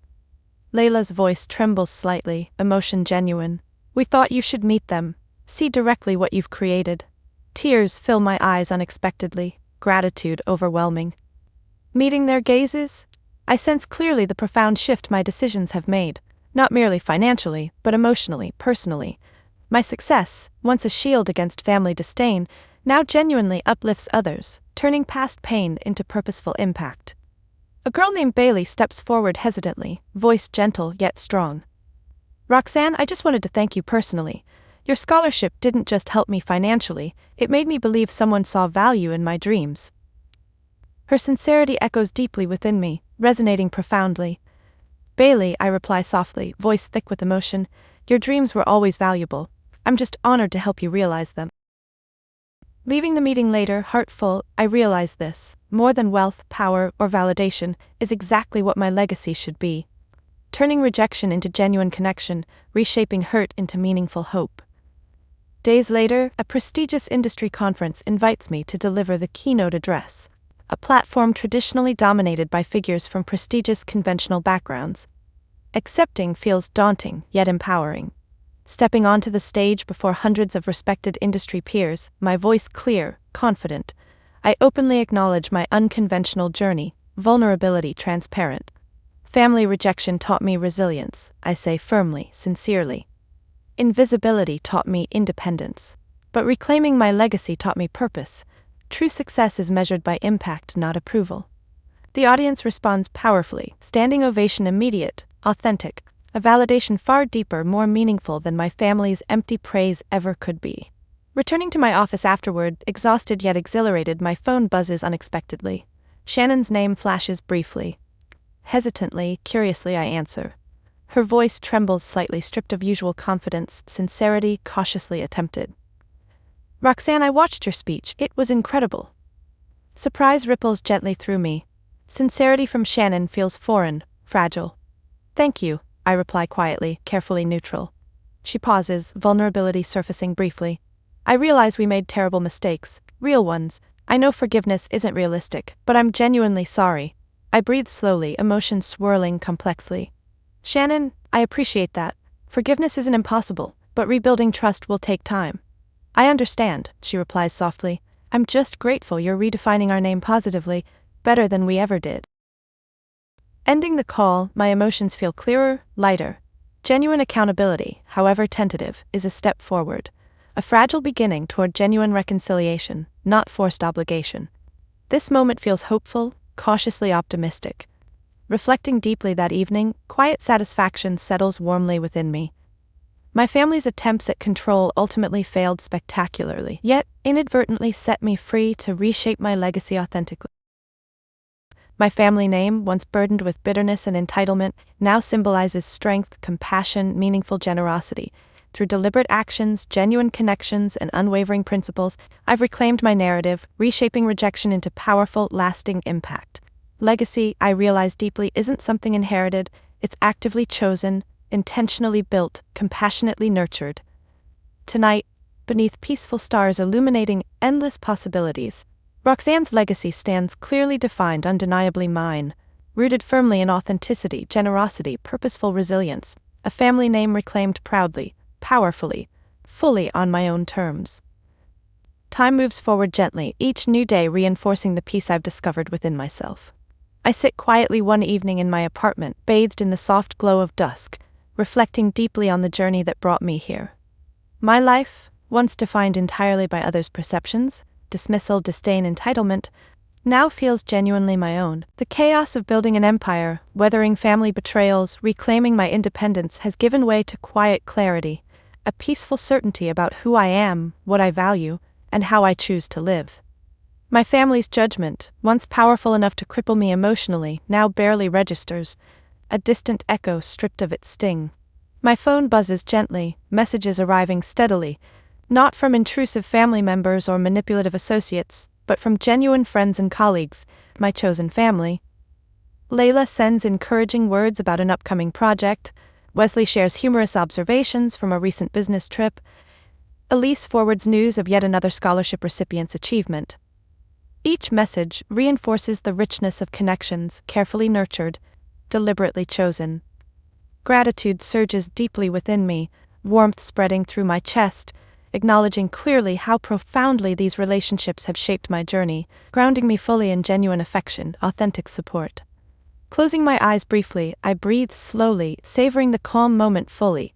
A: Layla's voice trembles slightly, emotion genuine. We thought you should meet them, see directly what you've created. Tears fill my eyes unexpectedly, gratitude overwhelming. Meeting their gazes, I sense clearly the profound shift my decisions have made, not merely financially, but emotionally, personally. My success, once a shield against family disdain, now genuinely uplifts others, turning past pain into purposeful impact. A girl named Bailey steps forward hesitantly, voice gentle yet strong. Roxanne, I just wanted to thank you personally. Your scholarship didn't just help me financially, it made me believe someone saw value in my dreams. Her sincerity echoes deeply within me, resonating profoundly. Bailey, I reply softly, voice thick with emotion, your dreams were always valuable. I'm just honored to help you realize them. Leaving the meeting later, heart full, I realize this, more than wealth, power, or validation, is exactly what my legacy should be. Turning rejection into genuine connection, reshaping hurt into meaningful hope. Days later, a prestigious industry conference invites me to deliver the keynote address, a platform traditionally dominated by figures from prestigious conventional backgrounds. Accepting feels daunting, yet empowering. Stepping onto the stage before hundreds of respected industry peers, my voice clear, confident, I openly acknowledge my unconventional journey, vulnerability transparent. Family rejection taught me resilience, I say firmly, sincerely. Invisibility taught me independence. But reclaiming my legacy taught me purpose. True success is measured by impact, not approval. The audience responds powerfully, standing ovation immediate, authentic, a validation far deeper, more meaningful than my family's empty praise ever could be. Returning to my office afterward, exhausted yet exhilarated, my phone buzzes unexpectedly. Shannon's name flashes briefly. Hesitantly, curiously, I answer. Her voice trembles slightly, stripped of usual confidence, sincerity cautiously attempted. Roxanne, I watched your speech. It was incredible. Surprise ripples gently through me. Sincerity from Shannon feels foreign, fragile. Thank you, I reply quietly, carefully neutral. She pauses, vulnerability surfacing briefly. I realize we made terrible mistakes, real ones. I know forgiveness isn't realistic, but I'm genuinely sorry. I breathe slowly, emotions swirling complexly. Shannon, I appreciate that. Forgiveness isn't impossible, but rebuilding trust will take time. I understand, she replies softly. I'm just grateful you're redefining our name positively, better than we ever did. Ending the call, my emotions feel clearer, lighter. Genuine accountability, however tentative, is a step forward. A fragile beginning toward genuine reconciliation, not forced obligation. This moment feels hopeful, cautiously optimistic. Reflecting deeply that evening, quiet satisfaction settles warmly within me. My family's attempts at control ultimately failed spectacularly, yet inadvertently set me free to reshape my legacy authentically. My family name, once burdened with bitterness and entitlement, now symbolizes strength, compassion, meaningful generosity. Through deliberate actions, genuine connections, and unwavering principles, I've reclaimed my narrative, reshaping rejection into powerful, lasting impact. Legacy, I realize deeply, isn't something inherited, it's actively chosen, intentionally built, compassionately nurtured. Tonight, beneath peaceful stars illuminating endless possibilities, Roxanne's legacy stands clearly defined, undeniably mine, rooted firmly in authenticity, generosity, purposeful resilience, a family name reclaimed proudly, powerfully, fully on my own terms. Time moves forward gently, each new day reinforcing the peace I've discovered within myself. I sit quietly one evening in my apartment, bathed in the soft glow of dusk, reflecting deeply on the journey that brought me here. My life, once defined entirely by others' perceptions, dismissal, disdain, entitlement, now feels genuinely my own. The chaos of building an empire, weathering family betrayals, reclaiming my independence has given way to quiet clarity, a peaceful certainty about who I am, what I value, and how I choose to live. My family's judgment, once powerful enough to cripple me emotionally, now barely registers, a distant echo stripped of its sting. My phone buzzes gently, messages arriving steadily, Not from intrusive family members or manipulative associates, but from genuine friends and colleagues, my chosen family. Layla sends encouraging words about an upcoming project. Wesley shares humorous observations from a recent business trip. Elise forwards news of yet another scholarship recipient's achievement. Each message reinforces the richness of connections, carefully nurtured, deliberately chosen. Gratitude surges deeply within me, warmth spreading through my chest, acknowledging clearly how profoundly these relationships have shaped my journey, grounding me fully in genuine affection, authentic support. Closing my eyes briefly, I breathe slowly, savoring the calm moment fully.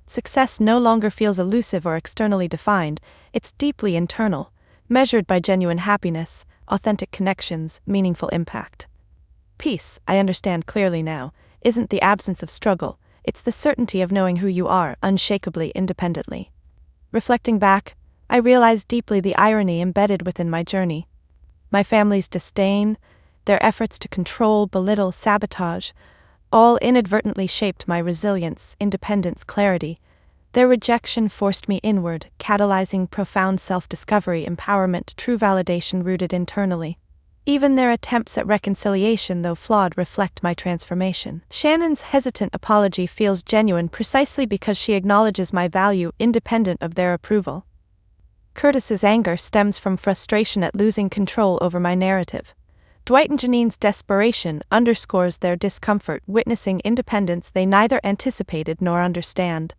A: Success no longer feels elusive or externally defined, it's deeply internal, measured by genuine happiness, authentic connections, meaningful impact. Peace, I understand clearly now, isn't the absence of struggle, it's the certainty of knowing who you are, unshakably, independently. Reflecting back, I realize deeply the irony embedded within my journey. My family's disdain, their efforts to control, belittle, sabotage, all inadvertently shaped my resilience, independence, clarity. Their rejection forced me inward, catalyzing profound self-discovery, empowerment, true validation rooted internally. Even their attempts at reconciliation, though flawed, reflect my transformation. Shannon's hesitant apology feels genuine precisely because she acknowledges my value independent of their approval. Curtis's anger stems from frustration at losing control over my narrative. Dwight and Janine's desperation underscores their discomfort witnessing independence they neither anticipated nor understand.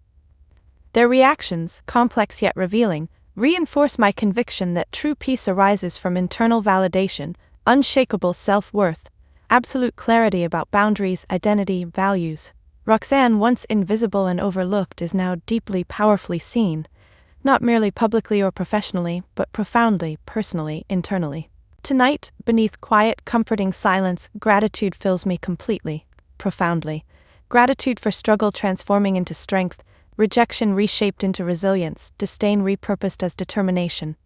A: Their reactions, complex yet revealing, reinforce my conviction that true peace arises from internal validation, unshakable self-worth, absolute clarity about boundaries, identity, values. Roxanne, once invisible and overlooked, is now deeply, powerfully seen, not merely publicly or professionally, but profoundly, personally, internally. Tonight, beneath quiet, comforting silence, gratitude fills me completely, profoundly. Gratitude for struggle transforming into strength, rejection reshaped into resilience, disdain repurposed as determination.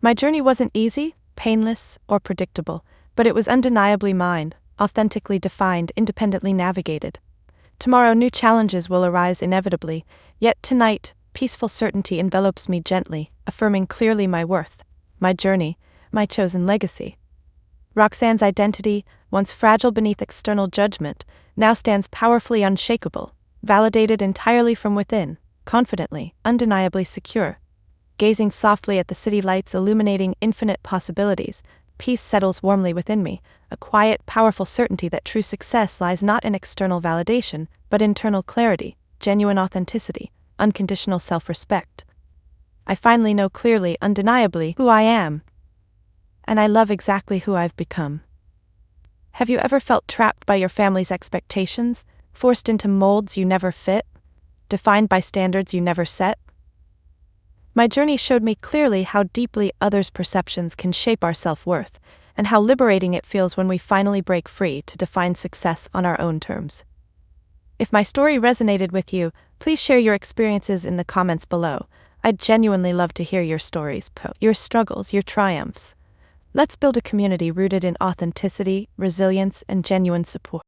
A: My journey wasn't easy, painless, or predictable, but it was undeniably mine, authentically defined, independently navigated. Tomorrow new challenges will arise inevitably, yet tonight, peaceful certainty envelops me gently, affirming clearly my worth, my journey, my chosen legacy. Roxanne's identity, once fragile beneath external judgment, now stands powerfully unshakable, validated entirely from within, confidently, undeniably secure. Gazing softly at the city lights illuminating infinite possibilities, peace settles warmly within me, a quiet, powerful certainty that true success lies not in external validation, but internal clarity, genuine authenticity, unconditional self-respect. I finally know clearly, undeniably, who I am, and I love exactly who I've become. Have you ever felt trapped by your family's expectations, forced into molds you never fit, defined by standards you never set? My journey showed me clearly how deeply others' perceptions can shape our self-worth, and how liberating it feels when we finally break free to define success on our own terms. If my story resonated with you, please share your experiences in the comments below. I'd genuinely love to hear your stories, your struggles, your triumphs. Let's build a community rooted in authenticity, resilience, and genuine support.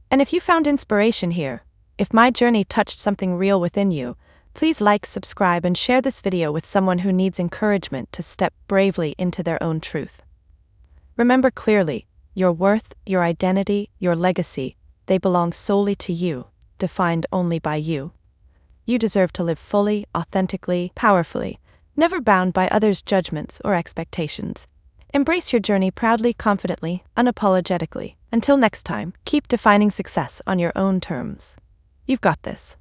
A: And if you found inspiration here, if my journey touched something real within you, please like, subscribe, and share this video with someone who needs encouragement to step bravely into their own truth. Remember clearly, your worth, your identity, your legacy, they belong solely to you, defined only by you. You deserve to live fully, authentically, powerfully, never bound by others' judgments or expectations. Embrace your journey proudly, confidently, unapologetically. Until next time, keep defining success on your own terms. You've got this.